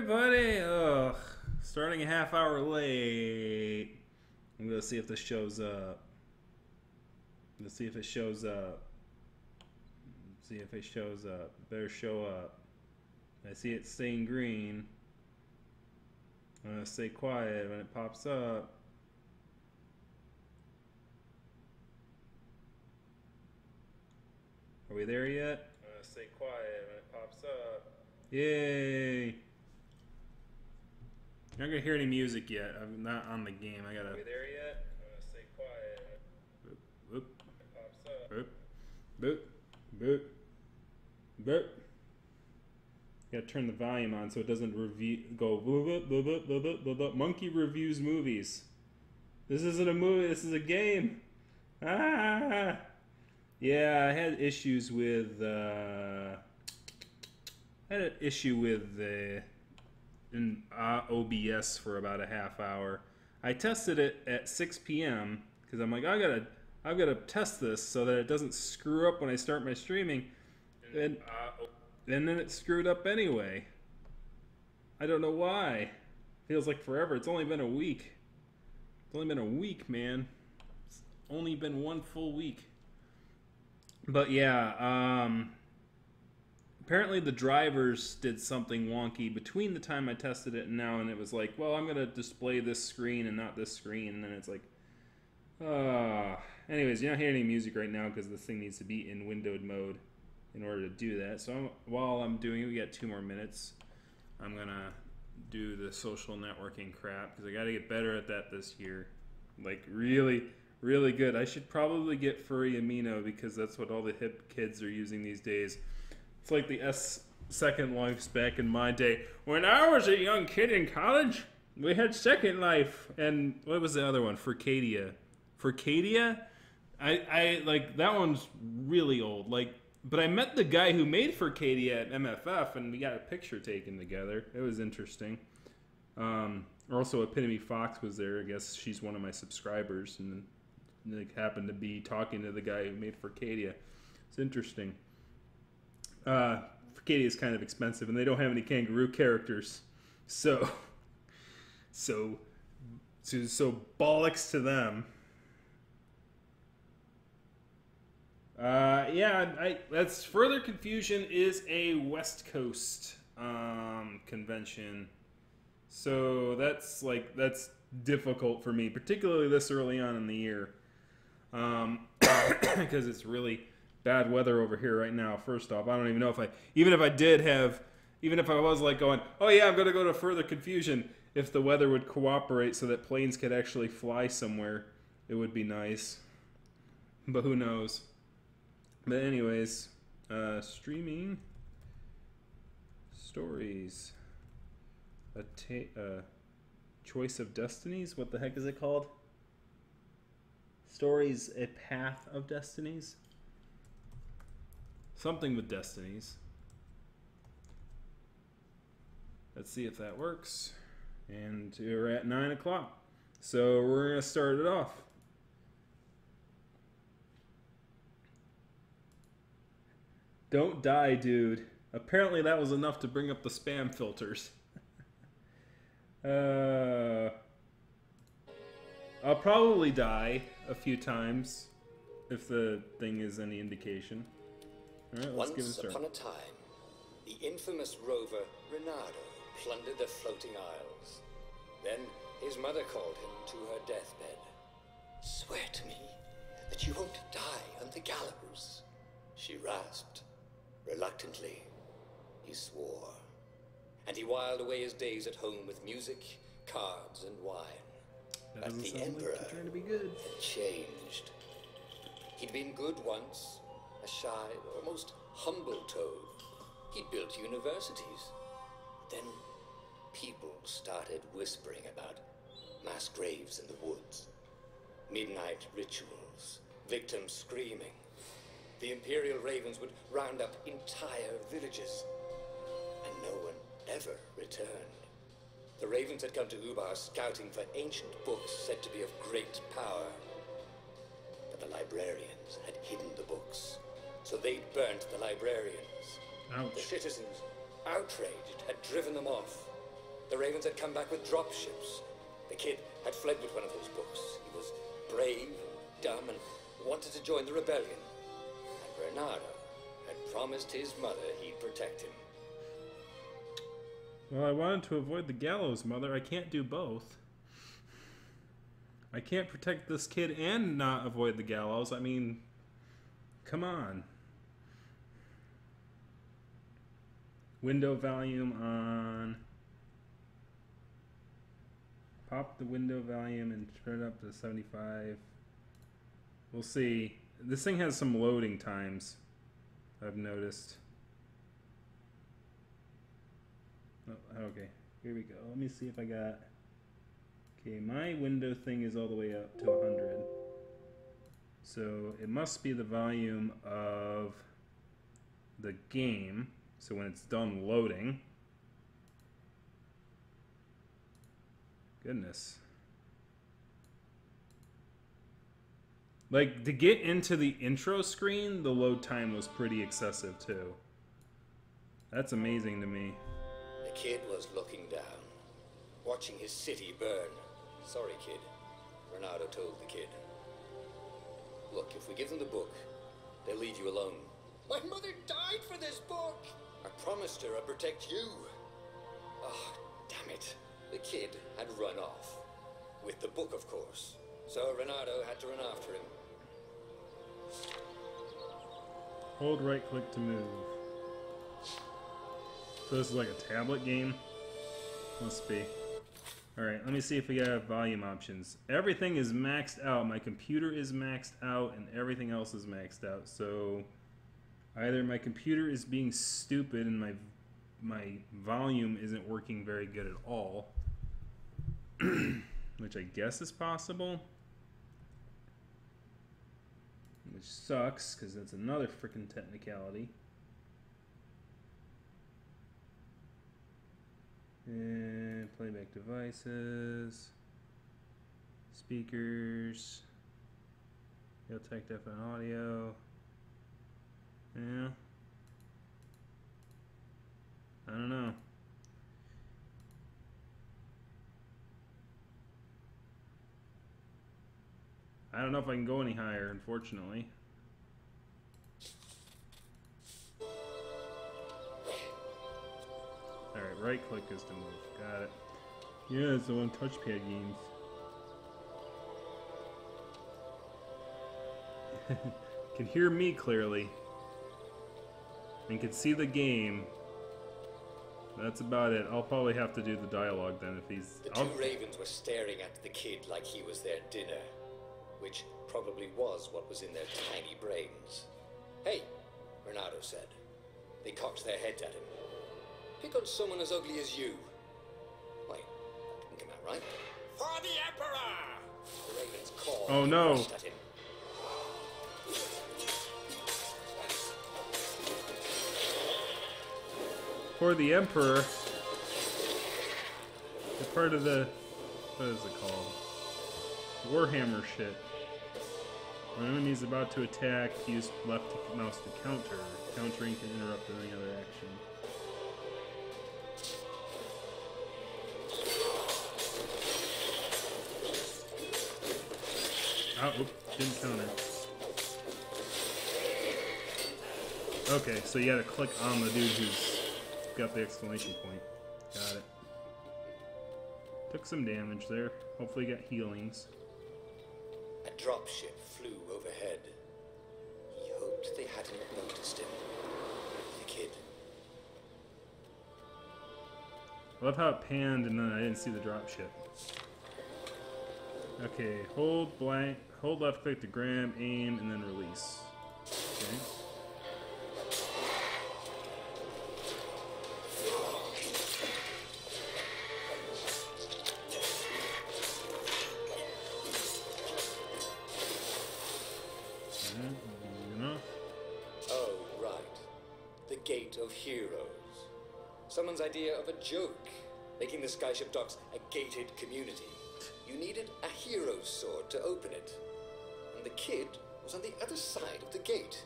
everybody! Ugh, starting a half hour late. I'm gonna see if this shows up. Let's see if it shows up. See if it shows up. Better show up. I see it staying green. I'm gonna stay quiet when it pops up. Are we there yet? I'm gonna stay quiet when it pops up. Yay! You're not gonna hear any music yet. I'm not on the game. I gotta. Are we there yet? I'm gonna stay quiet. Boop, boop. It pops up. Boop, boop, boop, boop. Gotta turn the volume on so it doesn't go boop, boop, boop, boop, boop, boop, boop. Monkey reviews movies. This isn't a movie. This is a game. Ah. Yeah, I had issues with. I had an issue with OBS for about a half hour. I tested it at 6 p.m. because I'm like, I've got to test this so that it doesn't screw up when I start my streaming, and then it screwed up anyway. I don't know why. Feels like forever. It's only been a week. It's only been a week, man. It's only been one full week. But yeah, apparently the drivers did something wonky between the time I tested it and now, and it was like, well, I'm going to display this screen and not this screen, and then it's like, anyways, you're not hearing any music right now because this thing needs to be in windowed mode in order to do that. So while I'm doing it, we got 2 more minutes. I'm going to do the social networking crap because I got to get better at that this year. Like, really good. I should probably get Furry Amino because that's what all the hip kids are using these days. It's like the Second Lives back in my day. When I was a young kid in college, we had Second Life. And what was the other one? Furcadia. Furcadia? I like, that one's really old. Like, but I met the guy who made Furcadia at MFF, and we got a picture taken together. It was interesting. Also, Epitome Fox was there. I guess she's one of my subscribers, and like happened to be talking to the guy who made Furcadia. It's interesting. Furcadia is kind of expensive, and they don't have any kangaroo characters, so bollocks to them. Yeah, that's Further Confusion is a West Coast convention, so that's difficult for me, particularly this early on in the year, because it's really bad weather over here right now. First off, I don't even know if even if I was like going, oh yeah, I'm gonna go to Further Confusion, if the weather would cooperate so that planes could actually fly somewhere, it would be nice, but who knows. But anyways, streaming stories, choice of Destinies. What the heck is it called? Stories, a path of Destinies. Something with Destinies. Let's see if that works. And we're at 9 o'clock. So we're going to start it off. Don't die, dude. Apparently that was enough to bring up the spam filters. I'll probably die a few times if the thing is any indication. Alright, let's give it a start. Once upon a time, the infamous rover Reynardo plundered the floating isles. Then his mother called him to her deathbed. "Swear to me that you won't die on the gallows," she rasped. Reluctantly, he swore. And he whiled away his days at home with music, cards, and wine. But the Emperor trying to be good. had changed. He'd been good once, a shy, almost humble toad. He'd built universities. Then people started whispering about mass graves in the woods, midnight rituals, victims screaming. The Imperial Ravens would round up entire villages, and no one ever returned. The Ravens had come to Ubar scouting for ancient books said to be of great power. But the librarians had hidden the books, so they'd burnt the librarians. Ouch. The citizens, outraged, had driven them off. The Ravens had come back with dropships. The kid had fled with one of those books. He was brave, dumb, and wanted to join the rebellion. And Bernardo had promised his mother he'd protect him. Well, I wanted to avoid the gallows, Mother. I can't do both. I can't protect this kid and not avoid the gallows. I mean, come on. Window volume on. Pop the window volume and turn it up to 75. We'll see. This thing has some loading times, I've noticed. Oh, okay, here we go. Let me see if I got... Okay, my window thing is all the way up to 100. So it must be the volume of the game. So when it's done loading... Goodness. Like, to get into the intro screen, the load time was pretty excessive, too. That's amazing to me. The kid was looking down, watching his city burn. Sorry, kid. Bernardo told the kid. Look, if we give them the book, they'll leave you alone. My mother died for this book! I promised her I'd protect you. Oh, damn it. The kid had run off. With the book, of course. So Bernardo had to run after him. Hold right click to move. So this is like a tablet game? Must be. Alright, let me see if we have volume options. Everything is maxed out. My computer is maxed out and everything else is maxed out. So either my computer is being stupid and my volume isn't working very good at all. Which I guess is possible. Which sucks, because that's another freaking technicality. And playback devices. Speakers. Tech Def on audio. Yeah. I don't know. I don't know if I can go any higher, unfortunately. Alright, right click is to move. Got it. Yeah, it's the one touchpad games. Can hear me clearly. And can see the game. That's about it. I'll probably have to do the dialogue then if he's... The two ravens were staring at the kid like he was their dinner. Which probably was what was in their tiny brains. Hey, Bernardo said. They cocked their heads at him. Pick on someone as ugly as you. Wait, that didn't come out right. For the Emperor! The ravens called. Oh no. Rushed at him. For the Emperor. It's part of the... What is it called? Warhammer shit. When an enemy is about to attack, use left mouse to counter. Countering can interrupt any other action. Oh, oops, didn't counter. Okay, so you gotta click on the dude who's got the exclamation point. Got it. Took some damage there. Hopefully got healings. A dropship flew overhead. He hoped they hadn't noticed him. The kid. I love how it panned and then I didn't see the dropship. Okay, hold left click to grab, aim, and then release. Okay. Oh, right. The Gate of Heroes. Someone's idea of a joke, making the Skyship Docks a gated community. You needed a hero's sword to open it. And the kid was on the other side of the gate.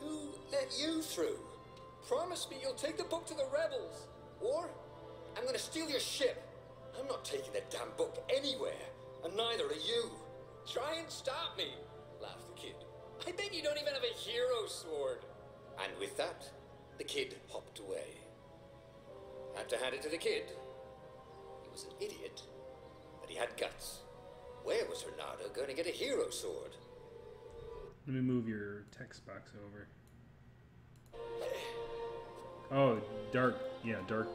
Who let you through? Promise me you'll take the book to the rebels. Or I'm gonna steal your ship. I'm not taking that damn book anywhere, and neither are you. Try and stop me, laughed the kid. I bet you don't even have a hero sword. And with that, the kid hopped away. Had to hand it to the kid. He was an idiot, but he had guts. Where was Renato going to get a hero sword? Let me move your text box over. Oh, dark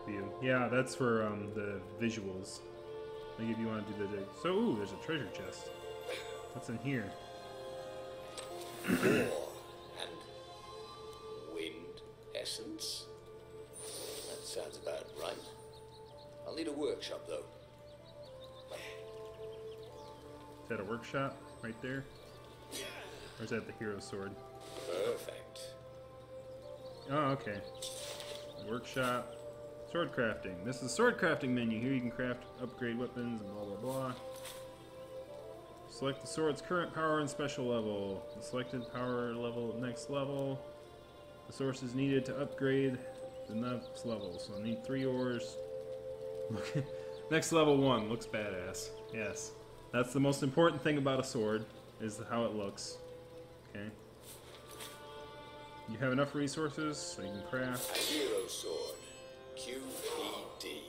view. Yeah, that's for the visuals. Like if you want to do the... So, ooh, there's a treasure chest. What's in here? War and wind essence? That sounds about right. I'll need a workshop, though. Is that a workshop right there? Or is that the hero sword? Perfect. Oh, okay. Workshop. Sword crafting. This is the sword crafting menu. Here you can craft, upgrade weapons, and blah blah blah. Select the sword's current power and special level. The selected power level next level. The sources needed to upgrade the next level. So I need 3 ores. Next level 1 looks badass. Yes. That's the most important thing about a sword, is how it looks. Okay. You have enough resources so you can craft. A hero sword. QED.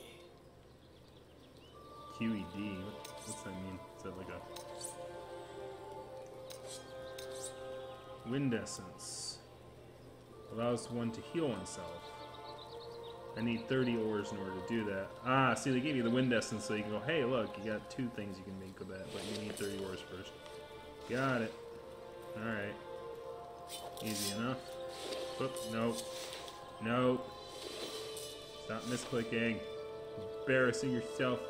QED? What's that mean? Is that like a... Wind essence. Allows one to heal oneself. I need 30 ores in order to do that. Ah, see, they gave you the wind essence so you can go, hey, look, you got 2 things you can make with that, but you need 30 ores first. Got it. Alright. Easy enough. Oop, nope. Nope. Stop misclicking. Embarrassing yourself.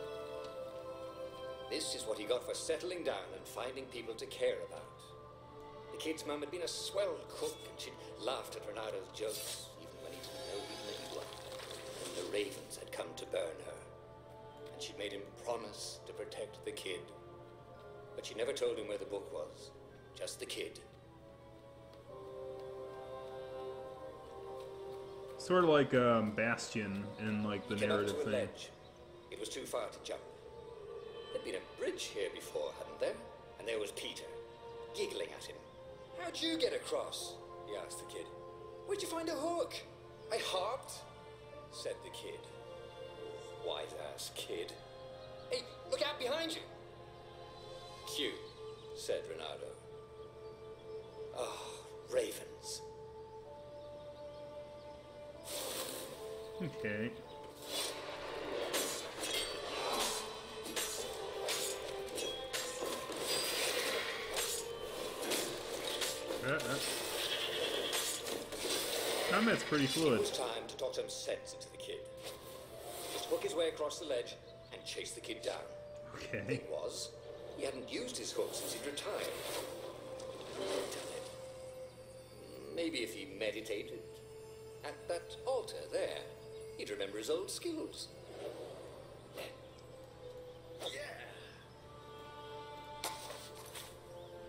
This is what he got for settling down and finding people to care about. The kid's mum had been a swell cook, and she'd laughed at Renato's jokes, even when he didn't know he'd made one. And the ravens had come to burn her. And she'd made him promise to protect the kid. But she never told him where the book was. Just the kid. Sort of like Bastion in like the narrative up to a thing. ledge. It was too far to jump. There'd been a bridge here before, hadn't there? And there was Peter, giggling at him. How'd you get across? He asked the kid. Where'd you find a hook? I hopped, said the kid. White-ass kid. Hey, look out behind you. Q, said Renato. Oh, ravens. Okay. Combat's pretty fluid. It was time to talk some sense into the kid. Just hook his way across the ledge and chase the kid down. Okay. The thing was, he hadn't used his hook since he'd retired. Maybe if he meditated at that altar there, he'd remember his old skills.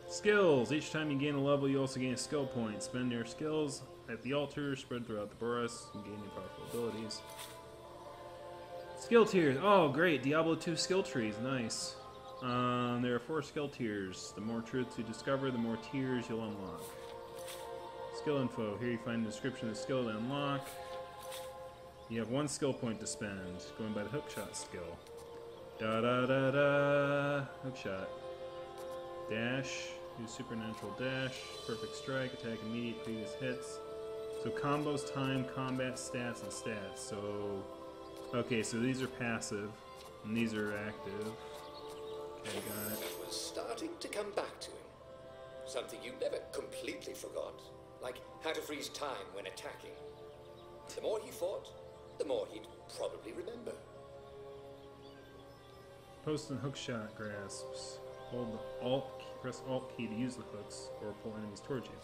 Skills. Each time you gain a level, you also gain a skill point. Spend your skills at the altar, spread throughout the forest, and gain new powerful abilities. Skill tiers. Oh, great. Diablo 2 skill trees. Nice. There are 4 skill tiers. The more truths you discover, the more tiers you'll unlock. Skill info. Here you find a description of the skill to unlock. You have 1 skill point to spend, going by the hookshot skill. Da-da-da-da. Hookshot. Dash. Use supernatural dash. Perfect strike. Attack immediate previous hits. So combos, time, combat, stats, and stats. So... Okay, so these are passive, and these are active. Okay, got it. It was starting to come back to him. Something you never completely forgot. Like how to freeze time when attacking. The more he fought, the more he'd probably remember. Post and hookshot grasps. Hold the Alt key, press Alt key to use the hooks, or pull enemies towards you.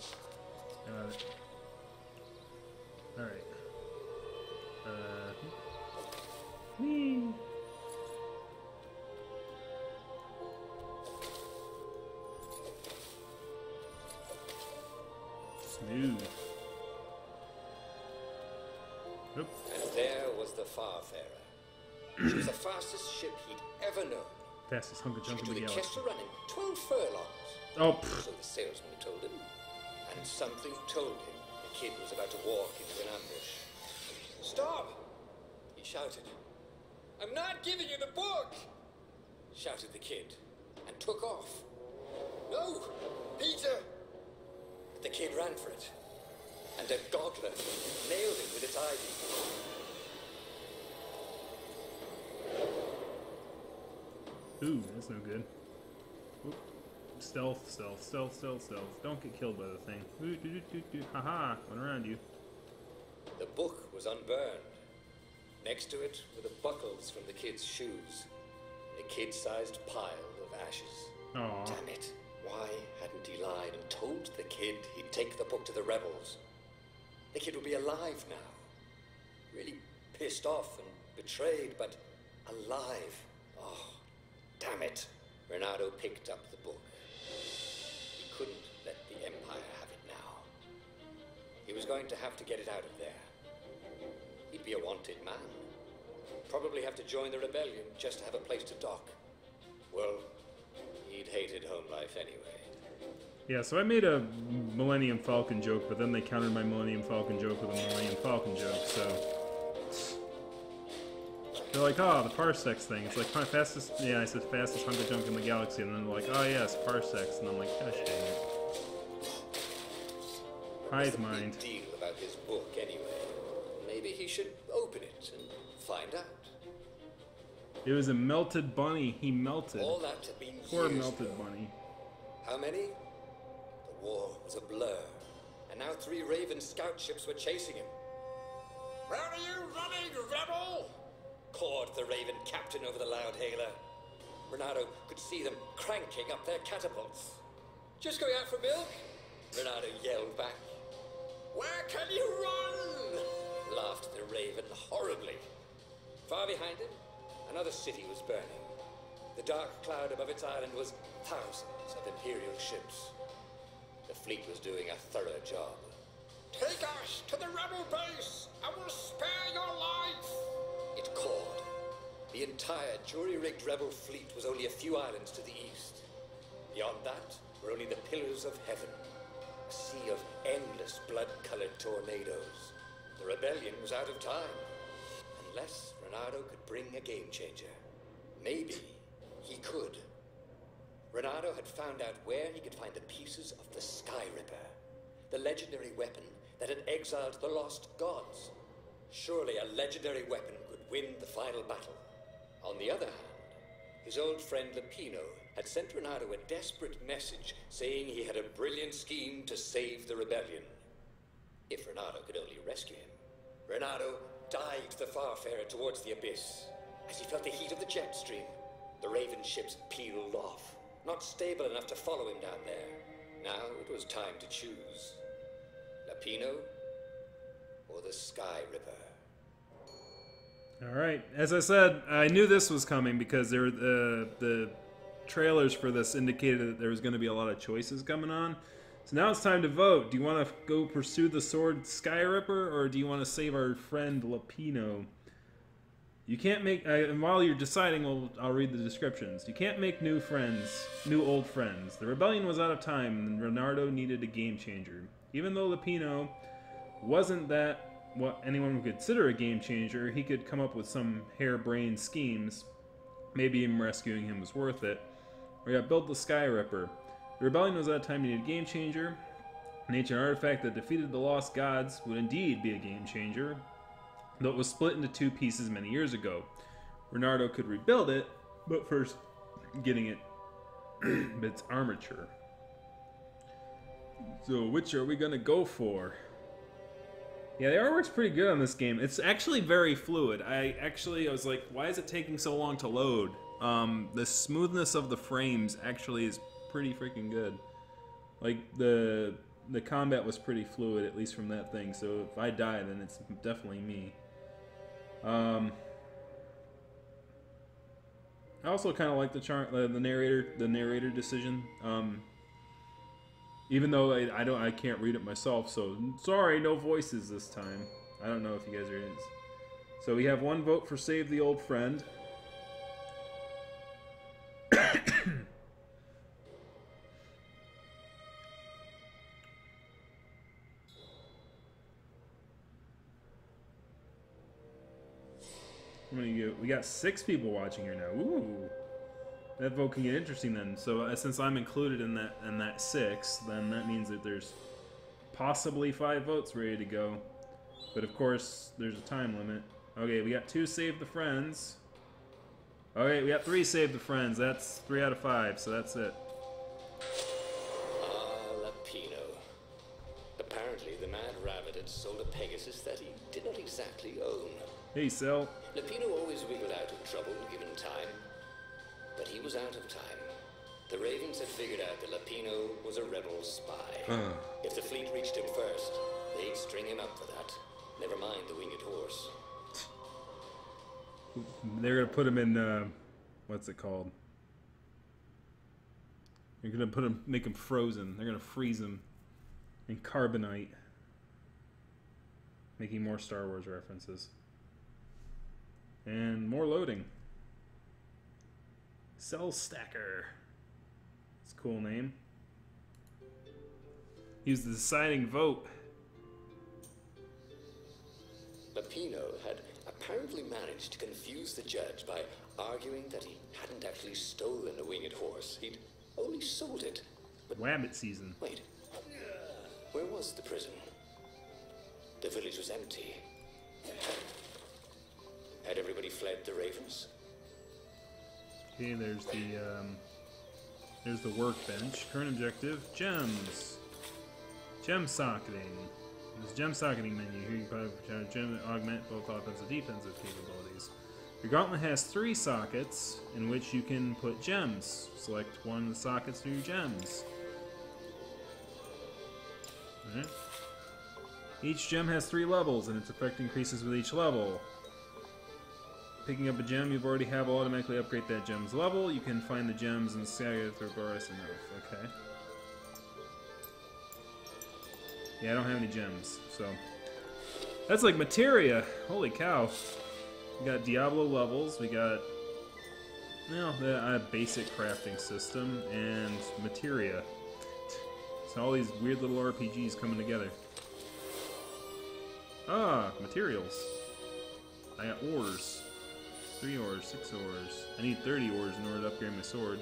Got it. Alright. Whee! Smooth. Oop. And there was the Farfarer. She was the fastest ship he'd ever known. Fastest hunker She junk could in do the the galaxy. Kessel Run in 12 furlongs. Oh, So the salesman told him. And something told him the kid was about to walk into an ambush. Stop! He shouted. I'm not giving you the book! Shouted the kid, and took off. No! Peter! The kid ran for it, and a goggler nailed it with its ivy. ooh, that's no good. Oop. Stealth, stealth, stealth, stealth, stealth. Don't get killed by the thing. Ooh, doo, doo, doo, doo. Haha, went around you. The book was unburned. Next to it were the buckles from the kid's shoes. A kid-sized pile of ashes. Aw. Damn it. Why hadn't he lied and told the kid he'd take the book to the rebels? The kid would be alive now. Really pissed off and betrayed, but alive. Oh, damn it. Renato picked up the book. He couldn't let the Empire have it now. He was going to have to get it out of there. He'd be a wanted man. Probably have to join the rebellion just to have a place to dock. Well, he'd hated home life anyway. Yeah, so I made a Millennium Falcon joke, but then they countered my Millennium Falcon joke with a Millennium Falcon joke, so... They're like, oh, the parsecs thing. It's like fastest, yeah, I said fastest hunker junk in the galaxy, and then they're like, oh yes, parsecs, and I'm like, gosh dang it. Hive mind. What's the big deal about his book anyway? Maybe he should open it and find out. It was a melted bunny. He melted. All that had been Poor years melted ago. bunny. How many? The war was a blur, and now 3 Raven scout ships were chasing him. Where are you running, rebel? Cawed the Raven captain over the loud hailer. Renato could see them cranking up their catapults. Just going out for milk? Renato yelled back. Where can you run? Laughed the Raven horribly. Far behind him, another city was burning. The dark cloud above its island was thousands of Imperial ships. The fleet was doing a thorough job. Take us to the rebel base, and we'll spare your life! It called. The entire jury-rigged rebel fleet was only a few islands to the east. Beyond that were only the pillars of heaven. A sea of endless blood-colored tornadoes. The rebellion was out of time. Unless Renato could bring a game-changer. Maybe he could. Renato had found out where he could find the pieces of the Sky Ripper, the legendary weapon that had exiled the lost gods. Surely a legendary weapon could win the final battle. On the other hand, his old friend Lapino had sent Renato a desperate message saying he had a brilliant scheme to save the rebellion. If Renato could only rescue him. Renato dived the Farfarer towards the abyss. As he felt the heat of the jet stream, the Raven ships peeled off, not stable enough to follow him down there. Now it was time to choose. Lapino or the Sky Ripper. All right. As I said, I knew this was coming because there were the trailers for this indicated that there was going to be a lot of choices coming on. So now it's time to vote. Do you want to go pursue the sword Sky Ripper, or do you want to save our friend Lapino? You can't make... and while you're deciding, I'll read the descriptions. You can't make new old friends. The rebellion was out of time, and Renardo needed a game changer. Even though Lapino wasn't that what anyone would consider a game changer, he could come up with some harebrained schemes. Maybe even rescuing him was worth it. We got built the Sky Ripper. The rebellion was out of time, needed a game changer. An ancient artifact that defeated the lost gods would indeed be a game changer, though it was split into 2 pieces many years ago. Renardo could rebuild it, but first getting it its armature. So which are we gonna go for? Yeah, the artwork's pretty good on this game. It's actually very fluid. I was like, why is it taking so long to load? The smoothness of the frames actually is pretty freaking good. Like, the combat was pretty fluid, at least from that thing, so if I die, then it's definitely me. I also kind of like the narrator decision. Even though I can't read it myself, so sorry, no voices this time. I don't know if you guys are So we have one vote for Save the Old Friend. We got 6 people watching here now. Ooh, that vote can get interesting then. So since I'm included in that 6, then that means that there's possibly 5 votes ready to go. But of course, there's a time limit. Okay, we got 2 Save the Friends. Okay, we got 3 Save the Friends. That's 3 out of 5, so that's it. Lapino. Apparently, the Mad Rabbit had sold a Pegasus that he did not exactly own. Hey, Cell. Lapino always wiggled out of trouble given time, but he was out of time. The Ravens had figured out that Lapino was a rebel spy. If the fleet reached him first, they'd string him up for that. Never mind the winged horse. They're gonna put him in, what's it called? They're gonna make him frozen. They're gonna freeze him in carbonite. Making more Star Wars references. And more loading. Cell Stacker. It's a cool name. He was the deciding vote. Lapino had apparently managed to confuse the judge by arguing that he hadn't actually stolen a winged horse. He'd only sold it. But Wabbit season. wait, where was the prison? The village was empty. Had everybody fled the Ravens? Okay, there's the workbench. Current objective: gems. Gem socketing. This gem socketing menu here, you can gem augment both offensive and defensive capabilities. Your gauntlet has 3 sockets in which you can put gems. Select one of the sockets for your gems. Alright. Each gem has 3 levels, and its effect increases with each level. Picking up a gem you've already have will automatically upgrade that gem's level. You can find the gems in Saga through Boris and Oath. Okay. Yeah, I don't have any gems, so... That's like materia! Holy cow. We got Diablo levels, we got... Well, a basic crafting system, and materia. So all these weird little RPGs coming together. Ah, materials. I got ores. 3 ores, 6 ores. I need 30 ores in order to upgrade my sword.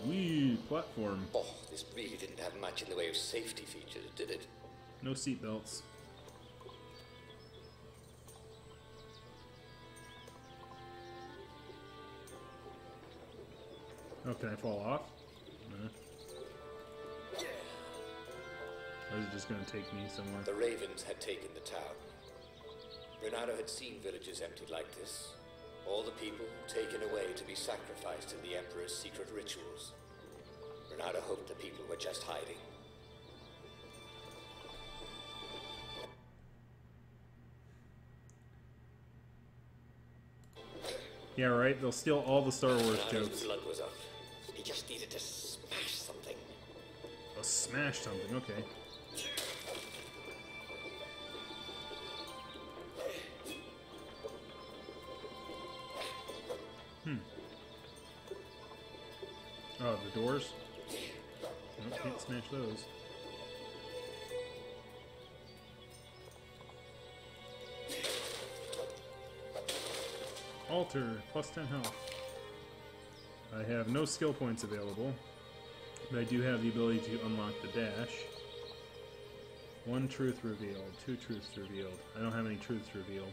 Wee, platform. Oh, this really didn't have much in the way of safety features, did it? No seatbelts. Oh, can I fall off? No. Or is it just going to take me somewhere? The Ravens had taken the town. Renato had seen villages emptied like this. All the people taken away to be sacrificed in the Emperor's secret rituals. Renato hoped the people were just hiding. Yeah, right? They'll steal all the Star Wars Renato's jokes. blood was up. He just needed to smash something. Oh, smash something, okay. Oh, the doors? Nope, can't smash those. Alter, plus 10 health. I have no skill points available, but I do have the ability to unlock the dash. 1 truth revealed, 2 truths revealed. I don't have any truths revealed.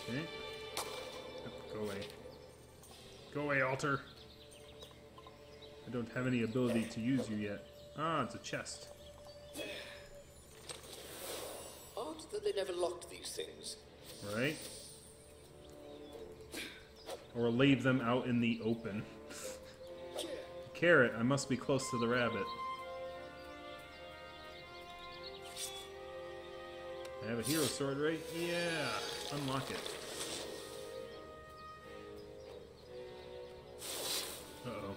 Okay. Yep, go away. Go away, Alter! I don't have any ability to use you yet. Ah, it's a chest. Odd that they never locked these things. Right? Or leave them out in the open. Carrot, I must be close to the rabbit. I have a hero sword, right? Yeah! Unlock it. Uh-oh.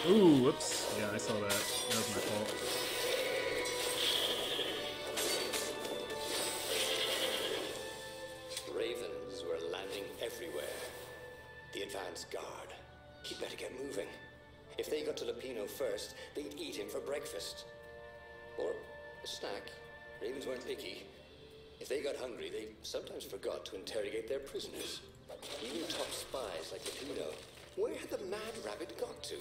Ooh, whoops. Yeah, I saw that. That was my fault. Ravens were landing everywhere. The advance guard. He'd better get moving. If they got to Lupino first, they'd eat him for breakfast. Or a snack. Ravens weren't picky. If they got hungry, they sometimes forgot to interrogate their prisoners. Even top spies like Lupino. Where had the mad rabbit got to?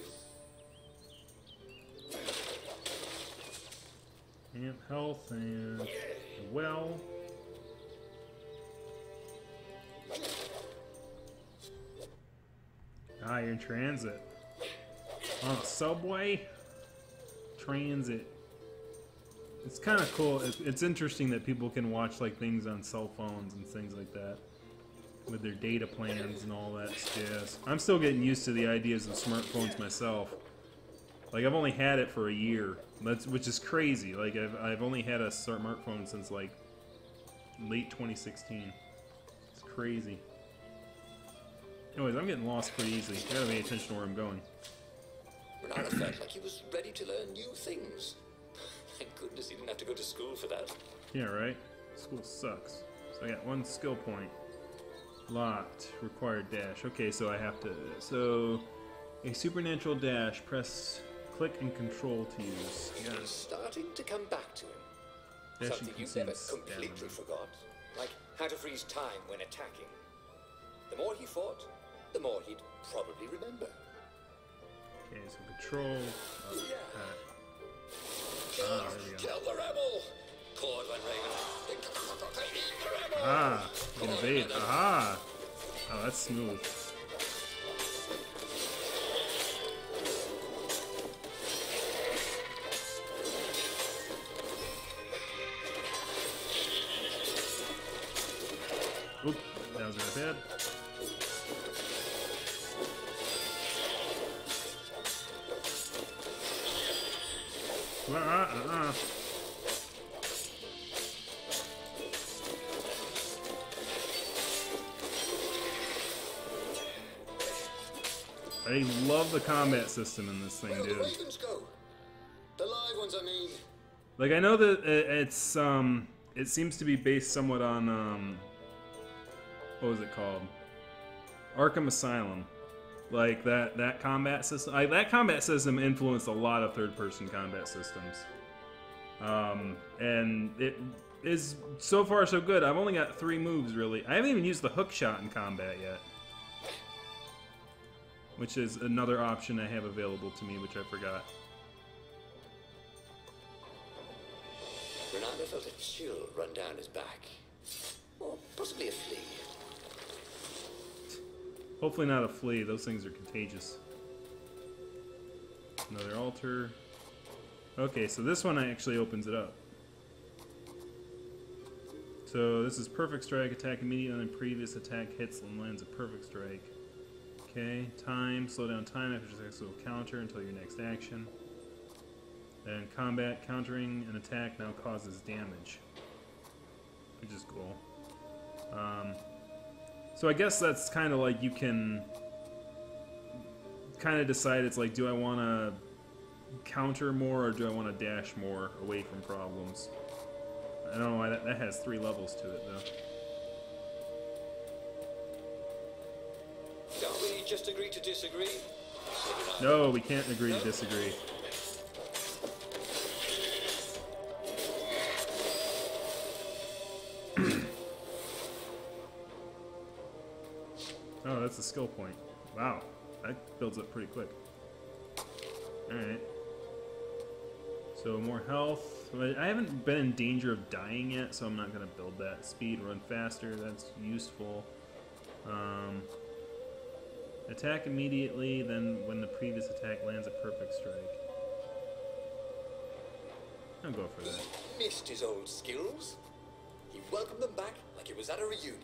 And health and well. Ah, you're in transit. On a subway? Transit. It's kind of cool. It's interesting that people can watch like things on cell phones and things like that with their data plans and all that jazz. I'm still getting used to the ideas of smartphones myself. Like I've only had it for a year, which is crazy. Like I've only had a smartphone since like late 2016. It's crazy. Anyways, I'm getting lost pretty easily. I gotta pay attention to where I'm going. Renata felt like he was ready to learn new things. Thank goodness he didn't have to go to school for that. Yeah, right? School sucks. So I got 1 skill point. Locked. Required dash. Okay, so I have to... So, a supernatural dash. Press click and control to use. Yeah. It's starting to come back to him. Dashing Something you never consumes completely stamina. forgot. Like how to freeze time when attacking. The more he fought, the more he'd probably remember. Okay, so control. Yeah. There we go. Kill the rebel! Claude Van Raven. Eat the rebel! Ah! You can evade. Aha! Oh, that's smooth. Oop, that was really bad. I love the combat system in this thing, Where dude. the ravens go? The live ones, I mean. Like, I know that it's it seems to be based somewhat on what was it called? Arkham Asylum. Like that combat system. That combat system influenced a lot of third-person combat systems. And it is so far so good. I've only got 3 moves really. I haven't even used the hook shot in combat yet, which is another option I have available to me, which I forgot. Renata felt a chill run down his back. Or possibly a flea. Hopefully not a flea. Those things are contagious. Another altar. Okay, so this one actually opens it up. So this is perfect strike. Attack immediately on the previous attack hits and lands a perfect strike. Okay, time. Slow down time after successful counter until your next action. And combat, countering an attack now causes damage, which is cool. So I guess that's kind of like you can kind of decide. It's like, do I want to counter more or do I want to dash more away from problems? I don't know why that has 3 levels to it though. Can't we just agree to disagree? No, we can't agree to disagree. Oh, that's a skill point. Wow, that builds up pretty quick. Alright. So more health. I haven't been in danger of dying yet, so I'm not going to build that. Speed, run faster, that's useful. Attack immediately, then when the previous attack lands a perfect strike. I'll go for that. He missed his old skills. He welcomed them back like it was at a reunion.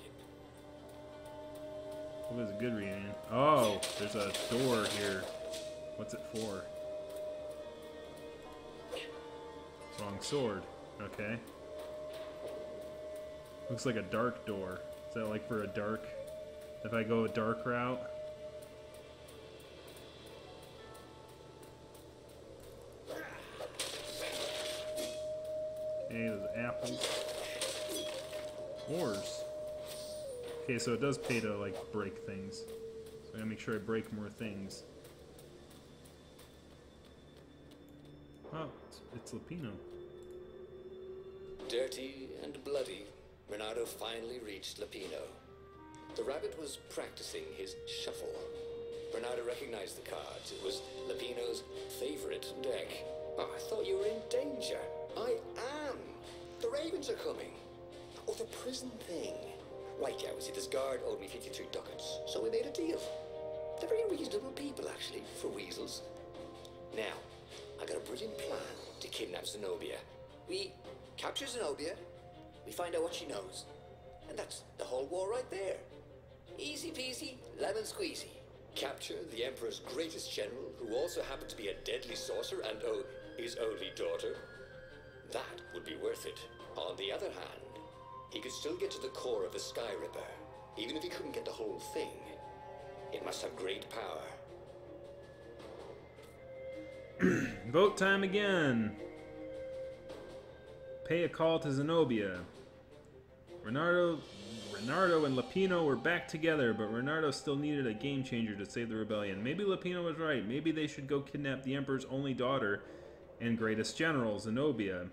It was a good reunion. Oh, there's a door here. What's it for? Wrong sword. Okay. Looks like a dark door. Is that like for a dark... If I go a dark route? apples. Ores. Okay, so it does pay to, like, break things. So I gotta make sure I break more things. Oh, it's Lupino. Dirty and bloody, Renato finally reached Lupino. The rabbit was practicing his shuffle. Renato recognized the cards. It was Lupino's favorite deck. Oh, I thought you were in danger. I am. The ravens are coming. Oh, the prison thing. Right, yeah, see, this guard owed me 53 ducats, so we made a deal. They're very reasonable people, actually, for weasels. Now, I got a brilliant plan to kidnap Zenobia. We capture Zenobia, we find out what she knows, and that's the whole war right there. Easy peasy, lemon squeezy. Capture the Emperor's greatest general, who also happened to be a deadly sorcerer and, oh, his only daughter. That would be worth it. On the other hand, he could still get to the core of the Sky Ripper, even if he couldn't get the whole thing. It must have great power. Vote time again. Pay a call to Zenobia. Renardo and Lupino were back together, but Renardo still needed a game changer to save the rebellion. Maybe Lupino was right. Maybe they should go kidnap the Emperor's only daughter and greatest general, Zenobia.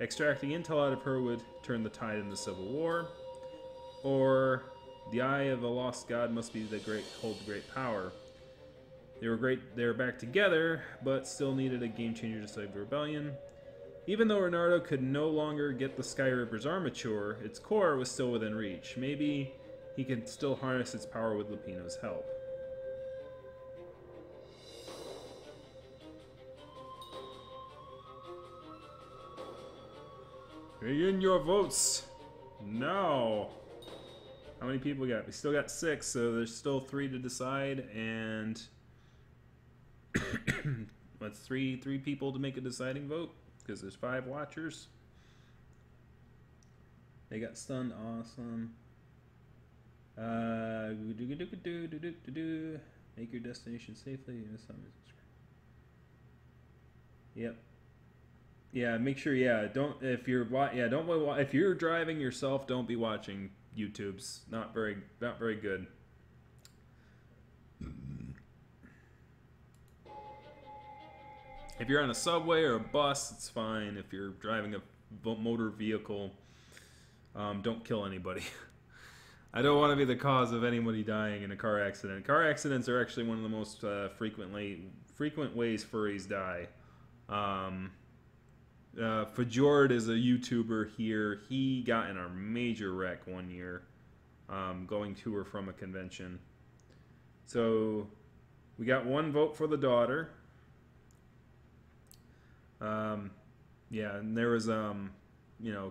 Extracting intel out of her would turn the tide in the Civil War. Or the eye of a lost god must be hold great power. They were back together, but still needed a game changer to save the rebellion. Even though Renardo could no longer get the Sky Ripper's armature, its core was still within reach. Maybe he could still harness its power with Lupino's help. Weigh in your votes now. How many people we got? We still got 6, so there's still 3 to decide, and what's three people to make a deciding vote? Because there's 5 watchers. They got stunned. Awesome. Make your destination safely. Yep. Yeah, make sure. Yeah, don't if you're driving yourself, don't be watching YouTube's. Not very good. If you're on a subway or a bus, it's fine. If you're driving a motor vehicle, don't kill anybody. I don't want to be the cause of anybody dying in a car accident. Car accidents are actually one of the most frequent ways furries die. Fjord is a YouTuber here. He got in a major wreck one year, going to or from a convention. So we got 1 vote for the daughter. Yeah, and there was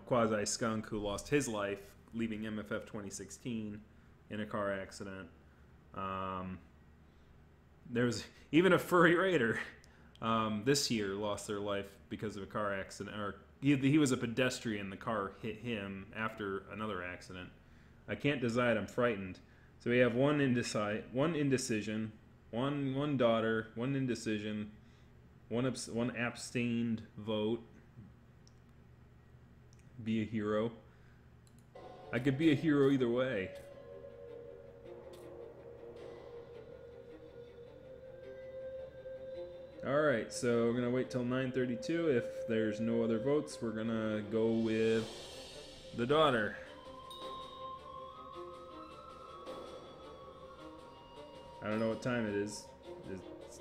Quasi Skunk who lost his life leaving MFF 2016 in a car accident. There was even a furry raider this year lost their life because of a car accident, or he was a pedestrian. The car hit him after another accident. I can't decide. I'm frightened. So we have one indecision, one daughter, one indecision, one abstained vote. Be a hero. I could be a hero either way. Alright, so we're going to wait till 9:32. If there's no other votes, we're going to go with the daughter. I don't know what time it is. It's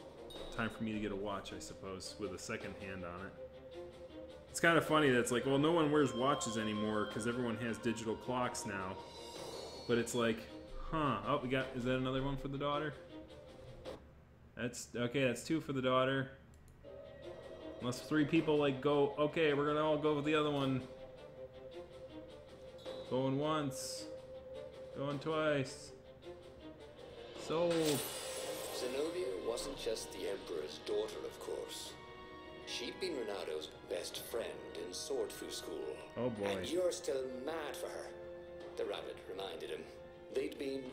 time for me to get a watch, I suppose, with a second hand on it. It's kind of funny that it's like, well, no one wears watches anymore because everyone has digital clocks now. But it's like, huh, oh, is that another one for the daughter? That's 2 for the daughter. Unless 3 people go, okay, we're gonna all go with the other one. Going once. Going twice. Sold. Zenobia wasn't just the Emperor's daughter, of course. She'd been Renato's best friend in sword fu school. Oh boy. And you're still mad for her, the rabbit reminded him. They'd been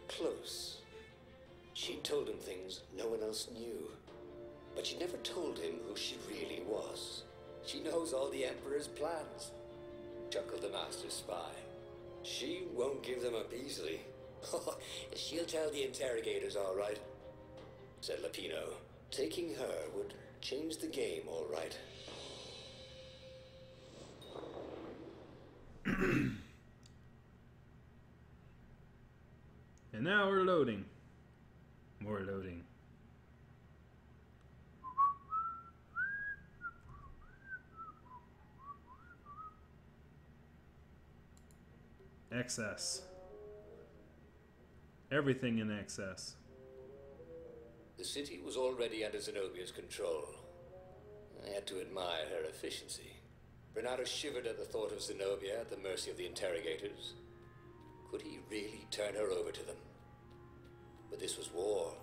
close. She'd told him things no one else knew. But she never told him who she really was. She knows all the Emperor's plans. chuckled the master spy. She won't give them up easily. She'll tell the interrogators, all right, said Lapino. Taking her would change the game, all right. And now we're loading. More loading. Excess. Everything in excess. The city was already under Zenobia's control. I had to admire her efficiency. Renato shivered at the thought of Zenobia at the mercy of the interrogators. Could he really turn her over to them? But this was war.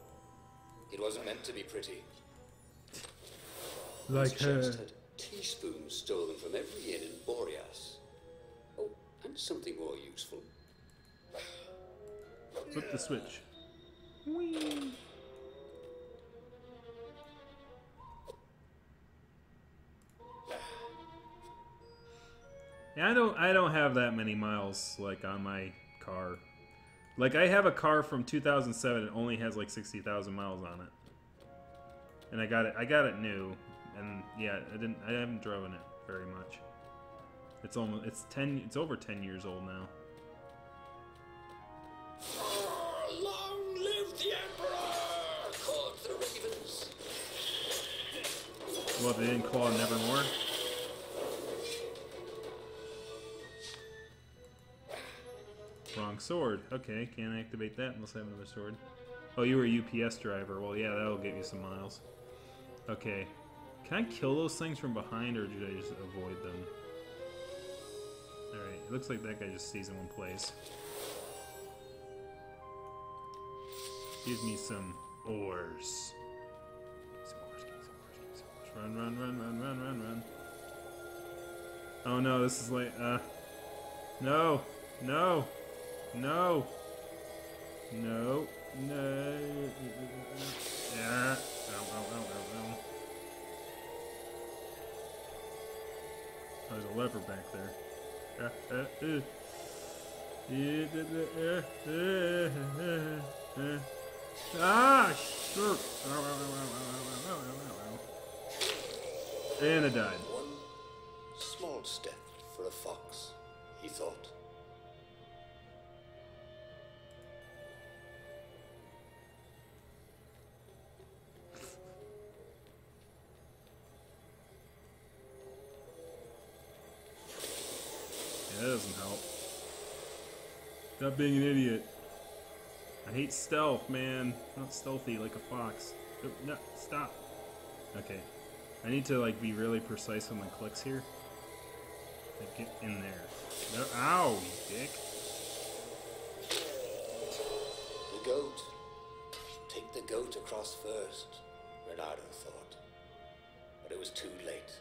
It wasn't meant to be pretty. Like His her. chest had teaspoons stolen from every inn in Boreas. Oh, and something more useful. Flip the switch. Whee! Yeah, I don't have that many miles like on my car. Like I have a car from 2007. It only has like 60,000 miles on it, and I got it new, and yeah, I haven't driven it very much. It's over 10 years old now. Long live the Emperor! Called the ravens. Well, they didn't call it Nevermore. Wrong sword. Okay, can't activate that unless I have another sword. Oh, you were a UPS driver. Well, yeah, that'll get you some miles. Okay. Can I kill those things from behind, or did I just avoid them? Alright, it looks like that guy just stays in one place. Give me some ores. Some ores, give me some ores, give me some ores. Run, run, run, run, run, run, run. Oh no, this is like, no, no. No. No. No. Yeah. Ow, ow, ow, ow, ow. There's a lever back there. Ah, sure. And I died. One small step for a fox, he thought. That doesn't help. Stop being an idiot. I hate stealth, man. Not stealthy like a fox. No, stop. Okay. I need to like be really precise with my clicks here. Like, get in there. No, ow, you dick. The goat. Take the goat across first, Renato thought. But it was too late.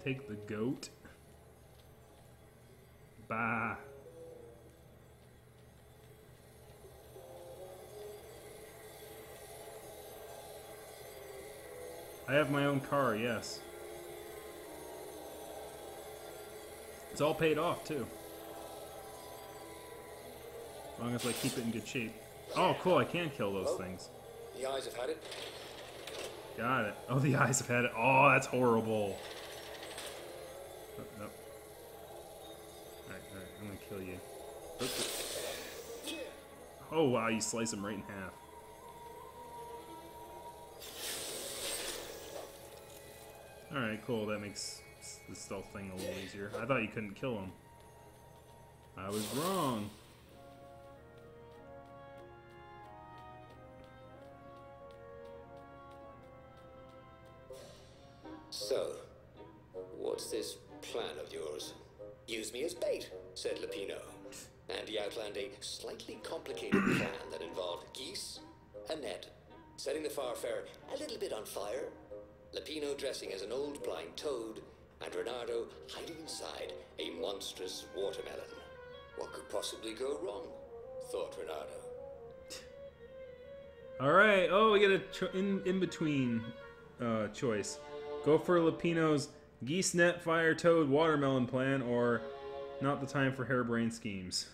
Take the goat. Bah. I have my own car, yes. It's all paid off, too. As long as I keep it in good shape. Oh, cool, I can kill those things. The eyes have had it. Got it. Oh, the eyes have had it. Oh, that's horrible. Oh, no. Alright, I'm gonna kill you. Oh, wow, you slice him right in half. Alright, cool. That makes the stealth thing a little easier. I thought you couldn't kill him. I was wrong. So, what's this plan of yours? Use me as bait, said Lapino. And he outlined a slightly complicated plan that involved geese, a net, setting the Farfarer a little bit on fire, Lapino dressing as an old blind toad, and Renato hiding inside a monstrous watermelon. What could possibly go wrong? Thought Renato. Alright, oh, we get a in-between choice. Go for Lupino's geese net fire toad watermelon plan, or not the time for harebrained schemes.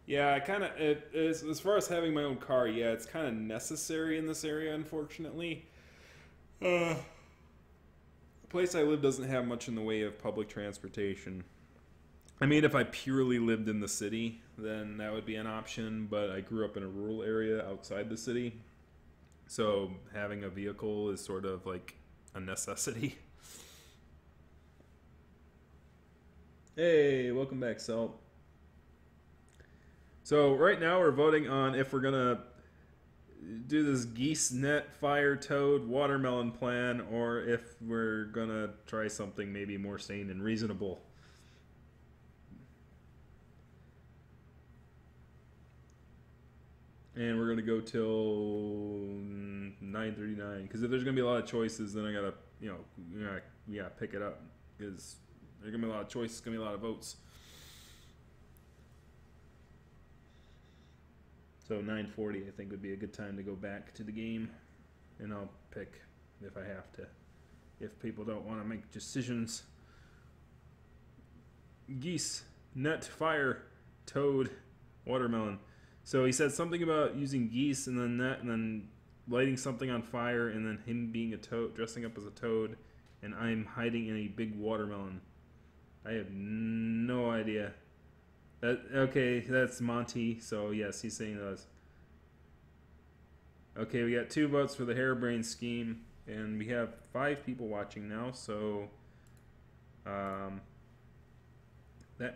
Yeah, I kind of, as far as having my own car, yeah, it's kind of necessary in this area, unfortunately. The place I live doesn't have much in the way of public transportation. I mean, if I purely lived in the city, then that would be an option, but I grew up in a rural area outside the city, so having a vehicle is sort of like a necessity. Hey, welcome back, Salt. So right now we're voting on if we're gonna do this geese net fire toad watermelon plan, or if we're gonna try something maybe more sane and reasonable. And we're gonna go till 9:39, because if there's gonna be a lot of choices, then I gotta, pick it up, because there's gonna be a lot of choices, it's gonna be a lot of votes. So 9:40, I think, would be a good time to go back to the game, and I'll pick if I have to, if people don't want to make decisions. Geese, net, fire, toad, watermelon. So he said something about using geese and then net, and then lighting something on fire, and then him being a toad, dressing up as a toad, and I'm hiding in a big watermelon. I have no idea. Okay, that's Monty, so yes, he's saying those. Okay, we got 2 votes for the harebrained scheme, and we have 5 people watching now, so that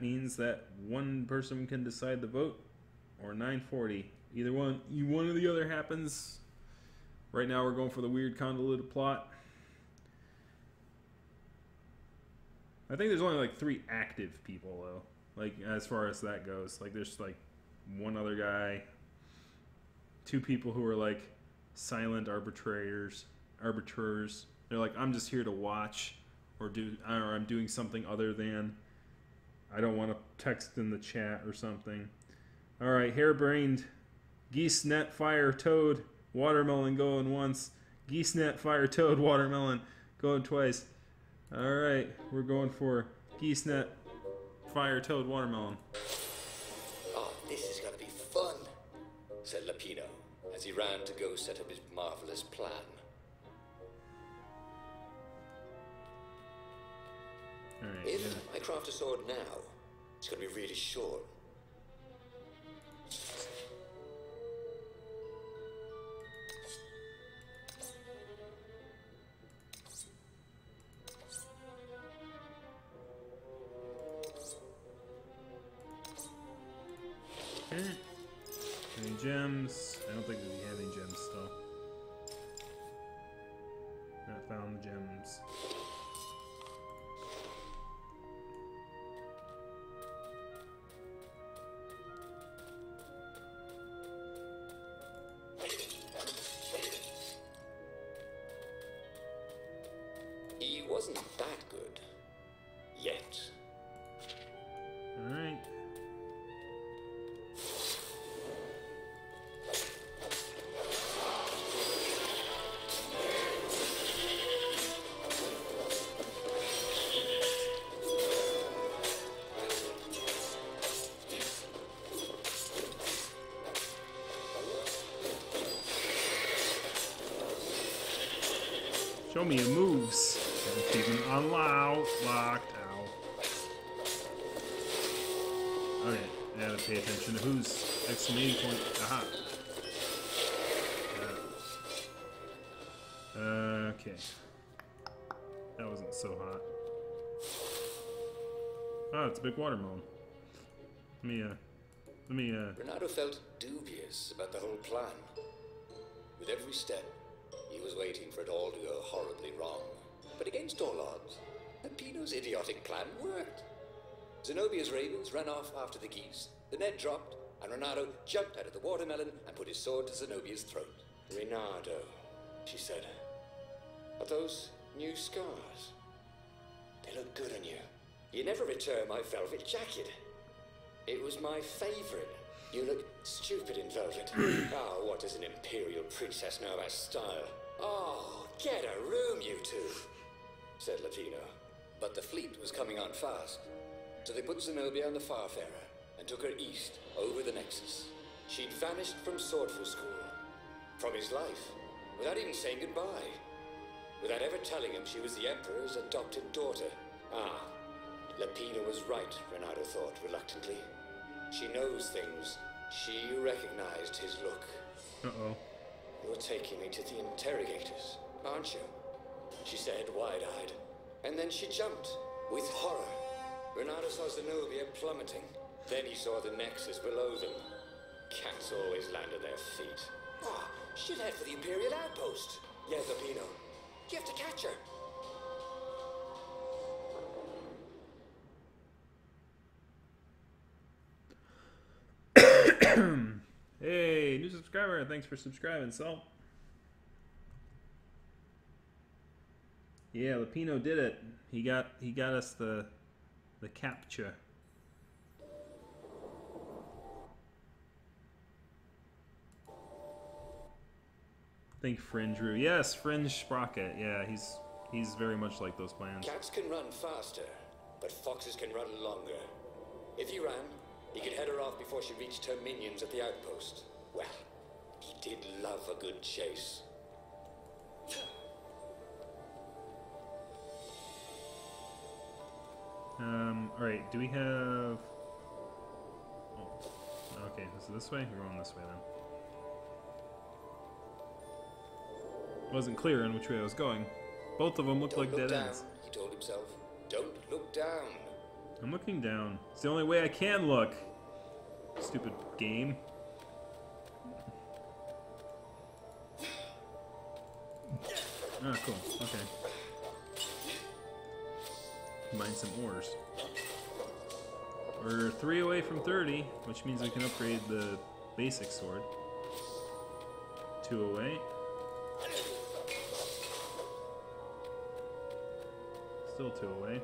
means that one person can decide the vote, or 9:40. Either one or the other happens. Right now we're going for the weird convoluted plot. I think there's only like 3 active people, though. Like, as far as that goes, like, there's like one other guy, 2 people who are like silent arbitrators. They're like, I'm just here to watch, or I'm doing something other than. I don't want to text in the chat or something. All right, harebrained, geese net fire toad watermelon going once, geese net fire toad watermelon going twice. All right, we're going for geese net fire toad watermelon. Oh, this is going to be fun, said Lupino as he ran to go set up his marvelous plan. All right, If I craft a sword now, it's going to be really short. Okay. Any gems? I don't think we have any gems still. Not found the gems. He wasn't that good. Yet. Alright. Show me your moves. Keeping unlocked, locked out. Okay, I gotta pay attention to who's exclamation point. Aha. Okay. That wasn't so hot. Oh, it's a big watermelon. Let me. Renato felt dubious about the whole plan. With every step, he was waiting for it all to go horribly wrong. But against all odds, Lupino's idiotic plan worked. Zenobia's ravens ran off after the geese, the net dropped, and Renato jumped out of the watermelon and put his sword to Zenobia's throat. Renato, she said, are those new scars? They look good on you. You never returned my velvet jacket. It was my favorite. You look stupid in velvet. Ah, what does an imperial princess know about style? Oh, get a room, you two, said Lapino. But the fleet was coming on fast. So they put Zenobia on the Farfarer and took her east, over the Nexus. She'd vanished from Swordful School, from his life, without even saying goodbye. Without ever telling him she was the Emperor's adopted daughter. Ah, Lapino was right, Renato thought reluctantly. She knows things. She recognized his look. Uh-oh. You're taking me to the interrogators, aren't you? She said, wide-eyed. And then she jumped, with horror. Renato saw Zenobia plummeting. Then he saw the Nexus below them. Cats always land on their feet. Ah, she'll head for the Imperial outpost. Yes, Lapino. You have to catch her. Hey, new subscriber, thanks for subscribing, Salt. Yeah, Lapino did it. He got us the capture. Think Fringe Roo. Yes, Fringe Sprocket. Yeah, he's very much like those plans. Cats can run faster, but foxes can run longer. If he ran, he could head her off before she reached her minions at the outpost. Well, he did love a good chase. Alright, do we have... Oh, okay, is it this way? We're going this way then. Wasn't clear on which way I was going. Both of them looked like dead ends. He told himself. Don't look down. I'm looking down. It's the only way I can look. Stupid game. Ah, cool. Okay. Combine some ores. We're 3 away from 30, which means we can upgrade the basic sword. 2 away. Still 2 away.